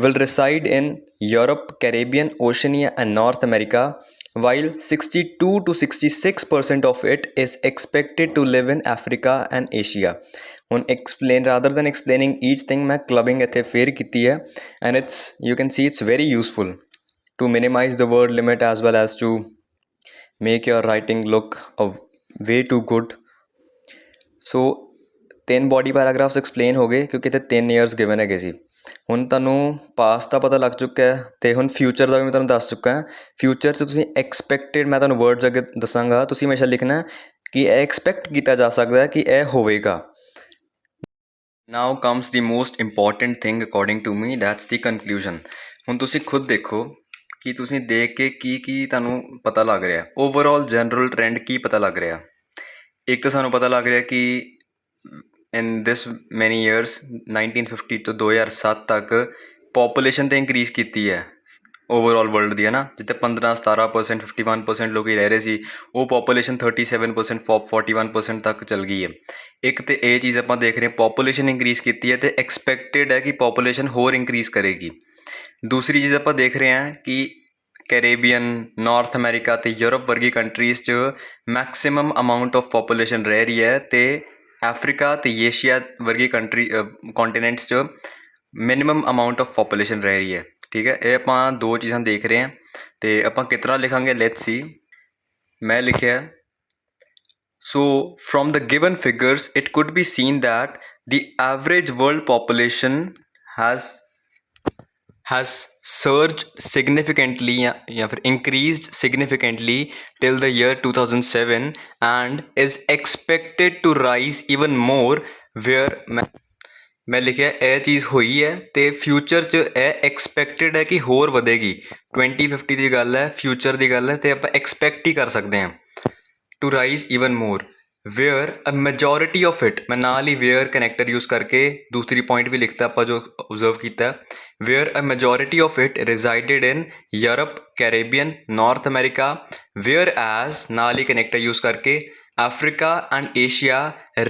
A: will reside in Europe, Caribbean, Oceania and North America, while 62 to 66% of it is expected to live in Africa and Asia. ਹੁਣ explain rather than explaining each thing ਮੈਂ clubbing ਇੱਥੇ ਫੇਰ ਕੀਤੀ ਹੈ, and it's you can see it's very useful to minimize the word limit as well as to make your writing look a way too good so 3 body paragraphs explain ਹੋ ਗਏ ਕਿਉਂਕਿ ਇੱਥੇ 3 years given ਹੈਗੇ ਸੀ। ਹੁਣ ਤੁਹਾਨੂੰ past ਦਾ ਪਤਾ ਲੱਗ ਚੁੱਕਾ ਹੈ ਅਤੇ ਹੁਣ ਫਿਊਚਰ ਦਾ ਵੀ ਮੈਂ ਤੁਹਾਨੂੰ ਦੱਸ ਚੁੱਕਾ ਹਾਂ। ਫਿਊਚਰ 'ਚ ਤੁਸੀਂ ਐਕਸਪੈਕਟਿਡ, ਮੈਂ ਤੁਹਾਨੂੰ ਵਰਡਸ ਅੱਗੇ ਦੱਸਾਂਗਾ, ਤੁਸੀਂ ਹਮੇਸ਼ਾ ਲਿਖਣਾ ਕਿ ਇਹ ਐਕਸਪੈਕਟ ਕੀਤਾ ਜਾ ਸਕਦਾ ਹੈ ਕਿ ਇਹ ਹੋਵੇਗਾ। Now comes the most important thing according to me, that's the conclusion. ਹੁਣ ਤੁਸੀਂ ਖੁਦ ਦੇਖੋ ਕਿ ਤੁਸੀਂ ਦੇਖ ਕੇ ਕੀ ਤੁਹਾਨੂੰ ਪਤਾ ਲੱਗ ਰਿਹਾ, ਓਵਰਆਲ ਜਨਰਲ ਟਰੈਂਡ ਕੀ ਪਤਾ ਲੱਗ ਰਿਹਾ। ਇੱਕ ਤਾਂ ਸਾਨੂੰ ਪਤਾ ਲੱਗ ਰਿਹਾ ਕਿ ਇਨ ਦਿਸ ਮੈਨੀ ਈਅਰਸ 1950 ਤੋਂ 2007 ਤੱਕ ਪੋਪੂਲੇਸ਼ਨ ਤਾਂ ਇੰਕਰੀਜ਼ ਕੀਤੀ ਹੈ ਓਵਰਆਲ ਵਰਲਡ ਦੀ, ਹੈ ਨਾ। ਜਿੱਥੇ 15-17%, 51% ਲੋਕ ਰਹਿ ਰਹੇ ਸੀ, ਉਹ ਪੋਪੂਲੇਸ਼ਨ 37%, 41% ਤੱਕ ਚੱਲ ਗਈ ਹੈ। ਇੱਕ ਤਾਂ ਇਹ ਚੀਜ਼ ਆਪਾਂ ਦੇਖ ਰਹੇ ਹਾਂ, ਪੋਪੂਲੇਸ਼ਨ ਇੰਕਰੀਜ਼ ਕੀਤੀ ਹੈ ਅਤੇ ਐਕਸਪੈਕਟਿਡ ਹੈ ਕਿ ਪੋਪੂਲੇਸ਼ਨ ਹੋਰ ਇੰਕਰੀਜ਼ ਕਰੇਗੀ। ਦੂਸਰੀ ਚੀਜ਼ ਆਪਾਂ ਦੇਖ ਰਹੇ ਹਾਂ ਕਿ ਕੈਰੇਬੀਅਨ, ਨਾਰਥ ਅਮੈਰੀਕਾ ਅਤੇ ਯੂਰਪ ਵਰਗੀ ਕੰਟਰੀਜ਼ 'ਚ ਮੈਕਸੀਮਮ ਅਮਾਊਂਟ ਆਫ ਪੋਪੂਲੇਸ਼ਨ ਰਹਿ ਰਹੀ ਹੈ ਅਤੇ ਅਫਰੀਕਾ ਅਤੇ ਏਸ਼ੀਆ ਵਰਗੀ ਕੰਟੀਨੈਂਟਸ 'ਚ ਮਿਨੀਮਮ ਅਮਾਊਂਟ ਆਫ ਪੋਪੂਲੇਸ਼ਨ ਰਹਿ ਰਹੀ ਹੈ। ਠੀਕ ਹੈ, ਇਹ ਆਪਾਂ 2 ਚੀਜ਼ਾਂ ਦੇਖ ਰਹੇ ਹਾਂ ਅਤੇ ਆਪਾਂ ਕਿਸ ਤਰ੍ਹਾਂ ਲਿਖਾਂਗੇ, ਲੈਟਸ ਸੀ। ਮੈਂ ਲਿਖਿਆ, so from the given figures it could be seen that the average world population has surged significantly या फिर increased significantly till the year 2007 and is expected to rise even more where ਮੈਂ ਲਿਖਿਆ ਇਹ ਚੀਜ਼ ਹੋਈ ਹੈ ਅਤੇ ਫਿਊਚਰ 'ਚ ਇਹ ਐਕਸਪੈਕਟਿਡ ਹੈ ਕਿ ਹੋਰ ਵਧੇਗੀ। 2050 ਦੀ ਗੱਲ ਹੈ, ਫਿਊਚਰ ਦੀ ਗੱਲ ਹੈ ਅਤੇ ਆਪਾਂ ਐਕਸਪੈਕਟ ਹੀ ਕਰ ਸਕਦੇ ਹਾਂ to rise even more where a majority of it. ਮੈਂ ਨਾਲ ਹੀ ਵੇਅਰ ਕਨੈਕਟਰ ਯੂਜ਼ ਕਰਕੇ ਦੂਸਰੀ ਪੁਆਇੰਟ ਵੀ ਲਿਖਤਾ ਆਪਾਂ ਜੋ ਓਬਜ਼ਰਵ ਕੀਤਾ, where a majority of it resided in Europe, Caribbean, North America, whereas ਨਾਲ ਹੀ ਕਨੈਕਟਰ ਯੂਜ਼ ਕਰਕੇ Africa and Asia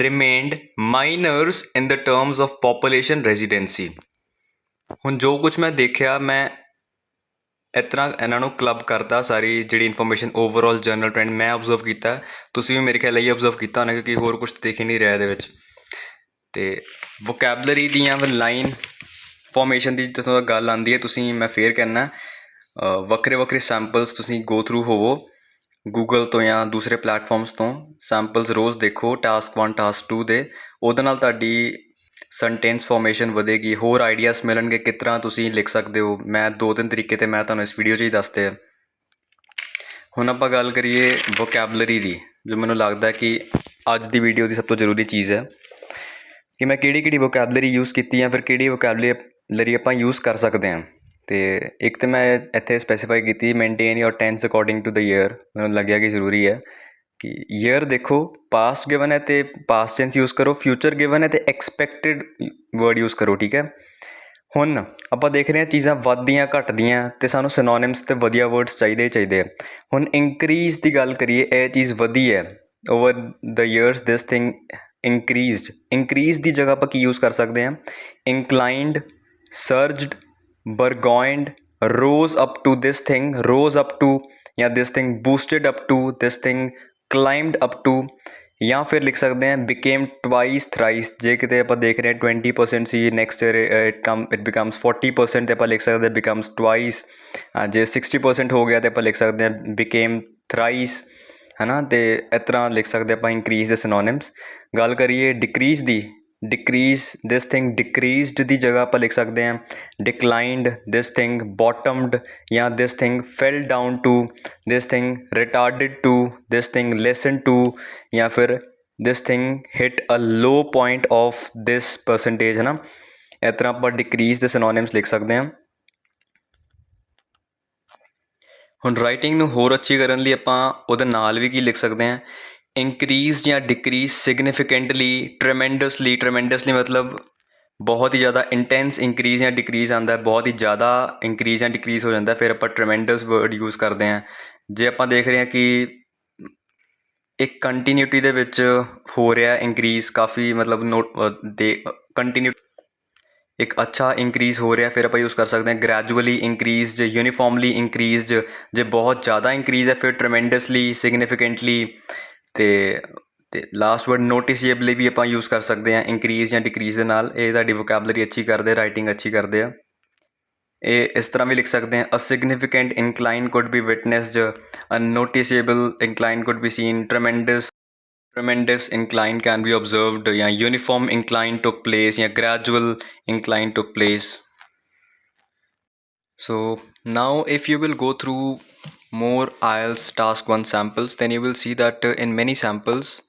A: remained minors in the terms of population residency। ਹੁਣ ਜੋ ਕੁਝ ਮੈਂ ਦੇਖਿਆ, ਮੈਂ ਇਸ ਤਰ੍ਹਾਂ ਇਹਨਾਂ ਨੂੰ ਕਲੱਬ ਕਰਤਾ, ਸਾਰੀ ਜਿਹੜੀ ਇਨਫੋਰਮੇਸ਼ਨ ਓਵਰਆਲ ਜਨਰਲ ਟ੍ਰੈਂਡ ਮੈਂ ਓਬਜ਼ਰਵ ਕੀਤਾ, ਤੁਸੀਂ ਵੀ ਮੇਰੇ ਖਿਆਲ ਲਈ ਓਬਜ਼ਰਵ ਕੀਤਾ ਹੋਣਾ ਕਿਉਂਕਿ ਹੋਰ ਕੁਛ ਦਿਖ ਹੀ ਨਹੀਂ ਰਿਹਾ ਇਹਦੇ ਵਿੱਚ। ਅਤੇ ਵੋਕੈਬਲਰੀ ਦੀਆਂ ਲਾਈਨ ਫੋਰਮੇਸ਼ਨ ਦੀ ਜਦੋਂ ਗੱਲ ਆਉਂਦੀ ਹੈ, ਤੁਸੀਂ ਮੈਂ ਫੇਰ ਕਹਿੰਦਾ ਵੱਖਰੇ ਵੱਖਰੇ ਸੈਂਪਲਸ ਤੁਸੀਂ ਗੋ ਥਰੂ ਹੋਵੋ ਗੂਗਲ ਤੋਂ ਜਾਂ ਦੂਸਰੇ ਪਲੈਟਫਾਰਮਸ ਤੋਂ। ਸੈਂਪਲਸ ਰੋਜ਼ ਦੇਖੋ, ਟਾਸਕ 1 ਟਾਸਕ 2 ਦੇ, ਉਹਦੇ ਨਾਲ ਤੁਹਾਡੀ ਸੈਂਟੈਂਸ ਫੋਰਮੇਸ਼ਨ ਵਧੇਗੀ, ਹੋਰ ਆਈਡੀਆਸ ਮਿਲਣਗੇ ਕਿਸ ਤਰ੍ਹਾਂ ਤੁਸੀਂ ਲਿਖ ਸਕਦੇ ਹੋ। ਮੈਂ 2-3 ਤਰੀਕੇ ਤੇ ਮੈਂ ਤੁਹਾਨੂੰ ਇਸ ਵੀਡੀਓ 'ਚ ਹੀ ਦੱਸਦੇ ਆ। ਹੁਣ ਆਪਾਂ ਗੱਲ ਕਰੀਏ ਵੋਕੈਬਲਰੀ ਦੀ, ਜੋ ਮੈਨੂੰ ਲੱਗਦਾ ਕਿ ਅੱਜ ਦੀ ਵੀਡੀਓ ਦੀ ਸਭ ਤੋਂ ਜ਼ਰੂਰੀ ਚੀਜ਼ ਹੈ ਕਿ ਮੈਂ ਕਿਹੜੀ ਵੋਕੈਬਲਰੀ ਯੂਜ਼ ਕੀਤੀ ਜਾਂ ਫਿਰ ਕਿਹੜੀ ਵੋਕੈਬਲਰੀ ਆਪਾਂ ਯੂਜ਼ ਕਰ ਸਕਦੇ ਹਾਂ। ਅਤੇ ਇੱਕ ਤਾਂ ਮੈਂ ਇੱਥੇ ਸਪੈਸੀਫਾਈ ਕੀਤੀ maintain your tense according to the year. ਮੈਨੂੰ ਲੱਗਿਆ ਕਿ ਜ਼ਰੂਰੀ ਹੈ ਕਿ ਈਅਰ ਦੇਖੋ, ਪਾਸਟ ਗਿਵਨ ਹੈ ਅਤੇ ਪਾਸਟ ਟੈਂਸ ਯੂਜ਼ ਕਰੋ, ਫਿਊਚਰ ਗਿਵਨ ਹੈ ਅਤੇ ਐਕਸਪੈਕਟਿਡ ਵਰਡ ਯੂਜ਼ ਕਰੋ। ਠੀਕ ਹੈ, ਹੁਣ ਆਪਾਂ ਦੇਖ ਰਹੇ ਹਾਂ ਚੀਜ਼ਾਂ ਵੱਧਦੀਆਂ ਘੱਟਦੀਆਂ ਅਤੇ ਸਾਨੂੰ ਸਿਨੋਨਿਮਸ ਅਤੇ ਵਧੀਆ ਵਰਡਸ ਚਾਹੀਦੇ ਆ। ਹੁਣ ਇੰਕਰੀਜ਼ ਦੀ ਗੱਲ ਕਰੀਏ, ਇਹ ਚੀਜ਼ ਵਧੀ ਹੈ over the years, this thing increased. Increase ਦੀ ਜਗ੍ਹਾ ਆਪਾਂ ਕੀ ਯੂਜ਼ ਕਰ ਸਕਦੇ ਹਾਂ, inclined, surged, burgeoned, rose up to this thing, rose up to, ਜਾਂ this thing boosted up to, this thing climbed up to, ਜਾਂ ਫਿਰ ਲਿਖ ਸਕਦੇ ਹਾਂ ਬਿਕੇਮ ਟਵਾਈਸ ਥਰਾਈਸ। ਜੇ ਕਿਤੇ ਆਪਾਂ ਦੇਖ ਰਹੇ ਹਾਂ 20% ਸੀ, ਨੈਕਸਟ ਈਅਰ ਇਟ ਬਿਕਮਸ 40% ਅਤੇ ਆਪਾਂ ਲਿਖ ਸਕਦੇ ਹਾਂ ਬਿਕਮਸ ਟਵਾਈਸ। ਜੇ 60% ਹੋ ਗਿਆ ਤਾਂ ਆਪਾਂ ਲਿਖ ਸਕਦੇ ਹਾਂ ਬਿਕੇਮ ਥਰਾਈਸ, ਹੈ ਨਾ। ਅਤੇ ਇਸ ਤਰ੍ਹਾਂ ਲਿਖ ਸਕਦੇ ਆਪਾਂ ਇੰਕਰੀਜ਼ ਦੇ ਸਿਨੋਨਿਮਸ। ਗੱਲ ਕਰੀਏ decrease the, decrease, this thing ਡਿਕਰੀਜ਼ਡ ਦੀ ਜਗ੍ਹਾ ਆਪਾਂ ਲਿਖ ਸਕਦੇ ਹਾਂ ਡਿਕਲਾਈਨਡ, ਦਿਸ ਥਿੰਗ ਬੋਟਮਡ, ਜਾਂ this thing fell down to, this thing retarded to, this thing lessen to, ਜਾਂ ਫਿਰ this thing hit a low point of this percentage, ਹੈ ਨਾ। ਇਸ ਤਰ੍ਹਾਂ ਆਪਾਂ ਡਿਕਰੀਜ਼ ਦੇ ਸਿਨੋਨਿਮਸ ਲਿਖ ਸਕਦੇ ਹਾਂ। ਹੁਣ ਰਾਈਟਿੰਗ ਨੂੰ ਹੋਰ ਅੱਛੀ ਕਰਨ ਲਈ ਆਪਾਂ ਉਹਦੇ ਨਾਲ ਵੀ ਕੀ ਲਿਖ ਸਕਦੇ ਹਾਂ, ਇੰਕਰੀਜ਼ ਜਾਂ ਡਿਕਰੀਜ਼ ਸਿਗਨੀਫਿਕੈਂਟਲੀ, ਟਰਮੈਂਡਸਲੀ ਮਤਲਬ ਬਹੁਤ ਹੀ ਜ਼ਿਆਦਾ ਇੰਟੈਂਸ ਇੰਕਰੀਜ਼ ਜਾਂ ਡਿਕਰੀਜ਼ ਆਉਂਦਾ, ਬਹੁਤ ਹੀ ਜ਼ਿਆਦਾ ਇੰਕਰੀਜ਼ ਜਾਂ ਡਿਕਰੀਜ਼ ਹੋ ਜਾਂਦਾ, ਫਿਰ ਆਪਾਂ ਟਰਮੈਂਡਸ ਵਰਡ ਯੂਜ਼ ਕਰਦੇ ਹਾਂ। ਜੇ ਆਪਾਂ ਦੇਖ ਰਹੇ ਹਾਂ ਕਿ ਇੱਕ ਕੰਟੀਨਿਊਟੀ ਦੇ ਵਿੱਚ ਹੋ ਰਿਹਾ ਇੰਕਰੀਜ਼, ਕਾਫੀ ਮਤਲਬ ਕੰਟੀਨਿਊ ਇੱਕ ਅੱਛਾ ਇੰਕਰੀਜ਼ ਹੋ ਰਿਹਾ, ਫਿਰ ਆਪਾਂ ਯੂਜ਼ ਕਰ ਸਕਦੇ ਹਾਂ ਗ੍ਰੈਜੂਅਲੀ ਇੰਕਰੀਜ਼ਡ, ਯੂਨੀਫਾਰਮਲੀ ਇੰਕਰੀਜ਼ਡ। ਜੇ ਬਹੁਤ ਜ਼ਿਆਦਾ ਇੰਕਰੀਜ਼ ਹੈ ਫਿਰ ਟਰਮੈਂਡਸਲੀ, ਸਿਗਨੀਫਿਕੈਂਟਲੀ, ਅਤੇ ਲਾਸਟ ਵਰਡ ਨੋਟਿਸਏਬਲੀ ਵੀ ਆਪਾਂ ਯੂਜ਼ ਕਰ ਸਕਦੇ ਹਾਂ ਇੰਕਰੀਜ਼ ਜਾਂ ਡਿਕਰੀਜ਼ ਦੇ ਨਾਲ। ਇਹ ਤੁਹਾਡੀ ਵੋਕੈਬਲਰੀ ਅੱਛੀ ਕਰਦੇ, ਰਾਈਟਿੰਗ ਅੱਛੀ ਕਰਦੇ ਆ। ਇਹ ਇਸ ਤਰ੍ਹਾਂ ਵੀ ਲਿਖ ਸਕਦੇ ਹਾਂ, a significant incline could be witnessed, a noticeable incline could be seen, tremendous tremendous incline can be observed, या uniform incline took place, या gradual incline took place. So now if you will go through more IELTS task 1 samples, then you will see that in many samples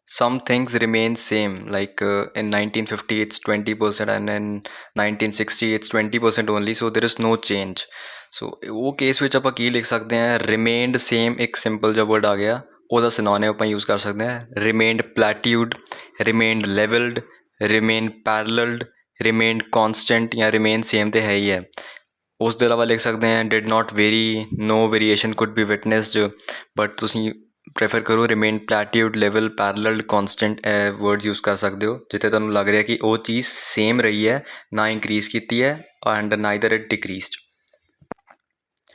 A: some things remain same, like in 1950 it's 20% and in 1960 it's 20% only, so there is no change. So वो case ਵਿੱਚ ਆਪਾਂ ਕੀ ਲਿਖ ਸਕਦੇ ਹਾਂ, remained same ਇੱਕ simple ਜਿਹਾ word ਆ ਗਿਆ, ਉਹਦਾ synonym ਆਪਾਂ use ਕਰ ਸਕਦੇ ਹਾਂ remained plateaued, remained leveled, remained paralleled, remained constant ਜਾਂ remain same ਤੇ ਹੈ ਹੀ ਹੈ। ਉਸ ਦੇ ਇਲਾਵਾ ਲਿਖ ਸਕਦੇ ਹਾਂ did not vary, no variation could be witnessed, but ਤੁਸੀਂ ਪ੍ਰੈਫਰ ਕਰੋ remain plateaued, level, parallel, constant words use ਕਰ ਸਕਦੇ ਹੋ ਜਿੱਥੇ ਤੁਹਾਨੂੰ ਲੱਗ ਰਿਹਾ ਕਿ ਉਹ ਚੀਜ਼ ਸੇਮ ਰਹੀ ਹੈ, ਨਾ ਇੰਕਰੀਜ਼ ਕੀਤੀ ਹੈ ਐਂਡ ਨਾਈਦਰ ਇਟ ਡਿਕਰੀਜ਼ਡ।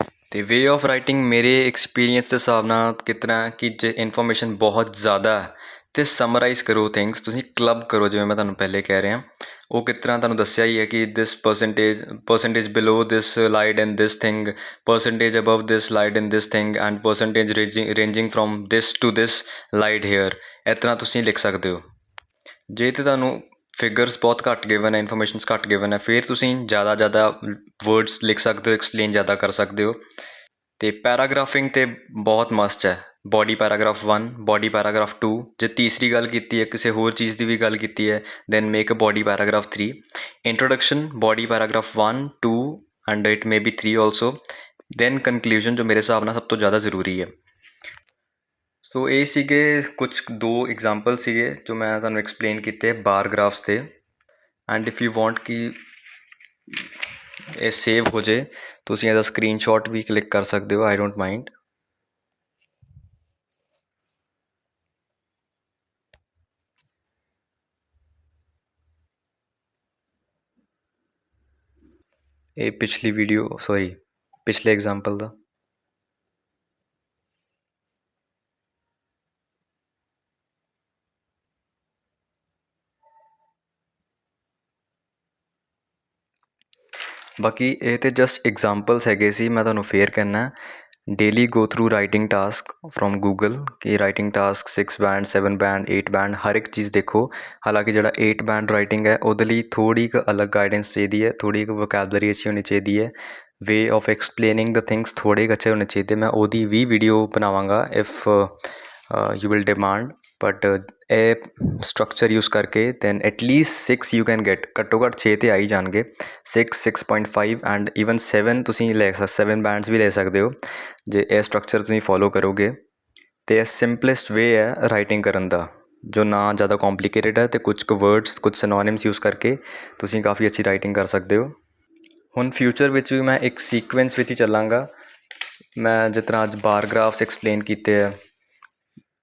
A: ਅਤੇ ਵੇ ਆਫ ਰਾਈਟਿੰਗ ਮੇਰੇ ਐਕਸਪੀਰੀਅੰਸ ਦੇ ਹਿਸਾਬ ਨਾਲ ਕਿਸ ਤਰ੍ਹਾਂ ਕਿ ਜੇ ਇਨਫੋਰਮੇਸ਼ਨ ਬਹੁਤ ਜ਼ਿਆਦਾ ਅਤੇ ਸਮਰਾਈਜ਼ ਕਰੋ ਥਿੰਗਸ, ਤੁਸੀਂ ਕਲੱਬ ਕਰੋ ਜਿਵੇਂ ਮੈਂ ਤੁਹਾਨੂੰ ਪਹਿਲੇ ਕਹਿ ਰਿਹਾ। ਉਹ ਕਿਸ ਤਰ੍ਹਾਂ ਤੁਹਾਨੂੰ ਦੱਸਿਆ ਹੀ ਹੈ ਕਿ this percentage below this lied in this thing, percentage above this lied in this thing and percentage ranging from this to this lied here, ਇਸ ਤਰ੍ਹਾਂ ਤੁਸੀਂ ਲਿਖ ਸਕਦੇ ਹੋ। ਜੇ ਤਾਂ ਤੁਹਾਨੂੰ ਫਿਗਰਸ ਬਹੁਤ ਘੱਟ ਗਿਵਨ ਹੈ, ਇਨਫੋਰਮੇਸ਼ਨਸ ਘੱਟ ਗਿਵਨ ਹੈ, ਫਿਰ ਤੁਸੀਂ ਜ਼ਿਆਦਾ ਵਰਡਸ ਲਿਖ ਸਕਦੇ ਹੋ, ਐਕਸਪਲੇਨ ਜ਼ਿਆਦਾ ਕਰ ਸਕਦੇ ਹੋ। ਅਤੇ ਪੈਰਾਗ੍ਰਾਫਿੰਗ ਤਾਂ ਬਹੁਤ ਮਸਟ ਹੈ, ਬੋਡੀ ਪੈਰਾਗ੍ਰਾਫ 1, ਬੋਡੀ ਪੈਰਾਗ੍ਰਾਫ 2, ਜੇ ਤੀਸਰੀ ਗੱਲ ਕੀਤੀ ਹੈ, ਕਿਸੇ ਹੋਰ ਚੀਜ਼ ਦੀ ਵੀ ਗੱਲ ਕੀਤੀ ਹੈ, then make a body paragraph 3, introduction body paragraph 1, 2 and it may be 3 also, then conclusion ਜੋ ਮੇਰੇ ਹਿਸਾਬ ਨਾਲ ਸਭ ਤੋਂ ਜ਼ਿਆਦਾ ਜ਼ਰੂਰੀ ਹੈ। ਸੋ ਇਹ ਸੀਗੇ ਕੁਛ 2 ਐਗਜ਼ਾਮਪਲ ਸੀਗੇ ਜੋ ਮੈਂ ਤੁਹਾਨੂੰ ਐਕਸਪਲੇਨ ਕੀਤੇ ਬਾਰ ਗ੍ਰਾਫਸ 'ਤੇ। ਐਂਡ ਇਫ ਯੂ ਵਾਂਟ ਕਿ ਇਹ ਸੇਵ ਹੋ ਜੇ, ਤੁਸੀਂ ਇਹਦਾ ਸਕਰੀਨਸ਼ਾਟ ਵੀ ਕਲਿੱਕ ਕਰ ਸਕਦੇ ਹੋ, ਆਈ ਡੋਂਟ ਮਾਈਂਡ। ਇਹ ਪਿਛਲੀ ਵੀਡੀਓ ਪਿਛਲੇ ਐਗਜ਼ਾਮਪਲ ਦਾ। ਬਾਕੀ ਇਹ ਤਾਂ ਜਸਟ ਐਗਜ਼ਾਮਪਲਸ ਹੈਗੇ ਸੀ। ਮੈਂ ਤੁਹਾਨੂੰ ਫੇਰ ਕਹਿਣਾ, daily go through writing task from Google, ਕਿ writing task 6 band, 7 band, 8 band, ਹਰ ਇੱਕ ਚੀਜ਼ ਦੇਖੋ। ਹਾਲਾਂਕਿ ਜਿਹੜਾ 8 ਬੈਂਡ ਰਾਈਟਿੰਗ ਹੈ ਉਹਦੇ ਲਈ ਥੋੜ੍ਹੀ ਕੁ ਅਲੱਗ ਗਾਈਡੈਂਸ ਚਾਹੀਦੀ ਹੈ, ਥੋੜ੍ਹੀ ਕੁ ਵੋਕੈਬਲਰੀ ਅੱਛੀ ਹੋਣੀ ਚਾਹੀਦੀ ਹੈ, way of explaining the things ਥੋੜ੍ਹੇ ਕੁ ਅੱਛੇ ਹੋਣੇ ਚਾਹੀਦੇ। ਮੈਂ ਉਹਦੀ ਵੀ ਵੀਡੀਓ ਬਣਾਵਾਂਗਾ if you will demand, but ਇਹ ਸਟਰਕਚਰ ਯੂਜ਼ ਕਰਕੇ then at least 6 you can get, ਘੱਟੋ ਘੱਟ 6 ਤਾਂ ਆ ਹੀ ਜਾਣਗੇ, 6, 6.5 ਐਂਡ ਈਵਨ 7 ਤੁਸੀਂ ਲੈ 7 ਬੈਂਡਸ ਵੀ ਲੈ ਸਕਦੇ ਹੋ ਜੇ ਇਹ ਸਟਰਕਚਰ ਤੁਸੀਂ ਫੋਲੋ ਕਰੋਗੇ। ਅਤੇ ਇਹ ਸਿੰਪਲੈਸਟ ਵੇ ਹੈ ਰਾਈਟਿੰਗ ਕਰਨ ਦਾ, ਜੋ ਨਾ ਜ਼ਿਆਦਾ ਕੰਪਲੀਕੇਟਡ ਹੈ, ਅਤੇ ਕੁਛ ਕੁ ਵਰਡਸ, ਕੁਛ ਸਿਨੋਨਿਮਸ ਯੂਜ਼ ਕਰਕੇ ਤੁਸੀਂ ਕਾਫੀ ਅੱਛੀ ਰਾਈਟਿੰਗ ਕਰ ਸਕਦੇ ਹੋ। ਹੁਣ ਫਿਊਚਰ ਵਿੱਚ ਵੀ ਮੈਂ ਇੱਕ ਸੀਕੁਐਂਸ ਵਿੱਚ ਹੀ ਚੱਲਾਂਗਾ। ਮੈਂ ਜਿਸ ਤਰ੍ਹਾਂ ਅੱਜ ਬਾਰ ਗ੍ਰਾਫਸ ਐਕਸਪਲੇਨ ਕੀਤੇ ਆ,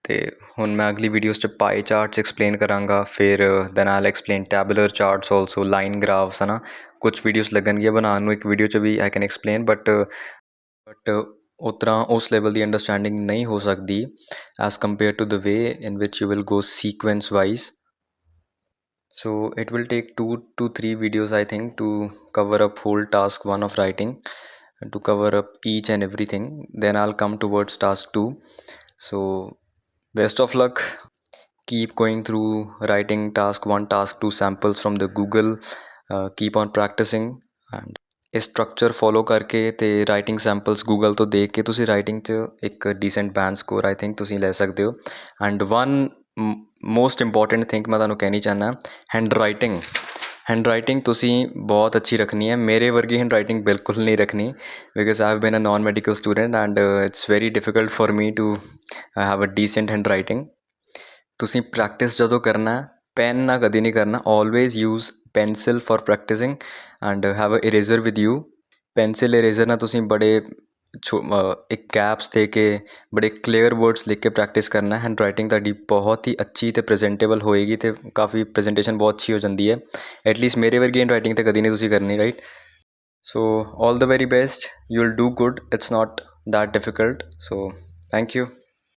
A: ਅਤੇ ਹੁਣ ਮੈਂ ਅਗਲੀ ਵੀਡੀਓਜ਼ 'ਚ ਪਾਈ ਚਾਰਟਸ ਐਕਸਪਲੇਨ ਕਰਾਂਗਾ, ਫਿਰ then I'll explain tabular charts also, line graphs, ਹੈ ਨਾ। ਕੁਛ ਵੀਡੀਓਜ਼ ਲੱਗਣਗੀਆਂ ਬਣਾਉਣ ਨੂੰ ਇੱਕ ਵੀਡੀਓ 'ਚ ਵੀ ਆਈ ਕੈਨ ਐਕਸਪਲੇਨ, ਬਟ ਉਸ ਤਰ੍ਹਾਂ ਉਸ ਲੈਵਲ ਦੀ ਅੰਡਰਸਟੈਂਡਿੰਗ ਨਹੀਂ ਹੋ ਸਕਦੀ as compare to the way in which you will go sequence wise. So it will take 2 to 3 videos I think to cover up whole task 1 of writing, to cover up each and everything. Then I'll come towards task 2. So best of luck, keep going through writing task 1, task 2 samples from the Google, keep on practicing, and ਇਹ structure follow ਕਰਕੇ ਅਤੇ writing samples Google ਤੋਂ ਦੇਖ ਕੇ ਤੁਸੀਂ writing 'ਚ ਇੱਕ decent band score I think ਤੁਸੀਂ ਲੈ ਸਕਦੇ ਹੋ। And one most important think ਮੈਂ ਤੁਹਾਨੂੰ ਕਹਿਣੀ ਚਾਹੁੰਦਾ, ਹੈਂਡ ਰਾਈਟਿੰਗ ਤੁਸੀਂ ਬਹੁਤ ਅੱਛੀ ਰੱਖਣੀ ਹੈ। ਮੇਰੇ ਵਰਗੀ ਹੈਂਡ ਰਾਈਟਿੰਗ ਬਿਲਕੁਲ ਨਹੀਂ ਰੱਖਣੀ, because I have been a non medical student and it's very difficult for me to have a decent handwriting. ਤੁਸੀਂ ਪ੍ਰੈਕਟਿਸ ਜਦੋਂ ਕਰਨਾ, ਪੈਨ ਨਾਲ ਕਦੀ ਨਹੀਂ ਕਰਨਾ, always use pencil for practicing and have a eraser with you. Pencil eraser ਨਾਲ ਤੁਸੀਂ ਬੜੇ ਇੱਕ ਕੈਪਸ ਦੇ ਕੇ ਬੜੇ ਕਲੀਅਰ ਵਰਡਸ ਲਿਖ ਕੇ ਪ੍ਰੈਕਟਿਸ ਕਰਨਾ। ਹੈਂਡ ਰਾਈਟਿੰਗ ਤੁਹਾਡੀ ਬਹੁਤ ਹੀ ਅੱਛੀ ਅਤੇ ਪ੍ਰੈਜੈਂਟੇਬਲ ਹੋਏਗੀ, ਅਤੇ ਕਾਫੀ ਪ੍ਰੈਜੈਂਟੇਸ਼ਨ ਬਹੁਤ ਅੱਛੀ ਹੋ ਜਾਂਦੀ ਹੈ। ਐਟਲੀਸਟ ਮੇਰੇ ਵਰਗੀ ਹੈਂਡ ਰਾਈਟਿੰਗ ਤਾਂ ਕਦੀ ਨਹੀਂ ਤੁਸੀਂ ਕਰਨੀ, right. So all the very best, you will do good, it's not that difficult. So thank you.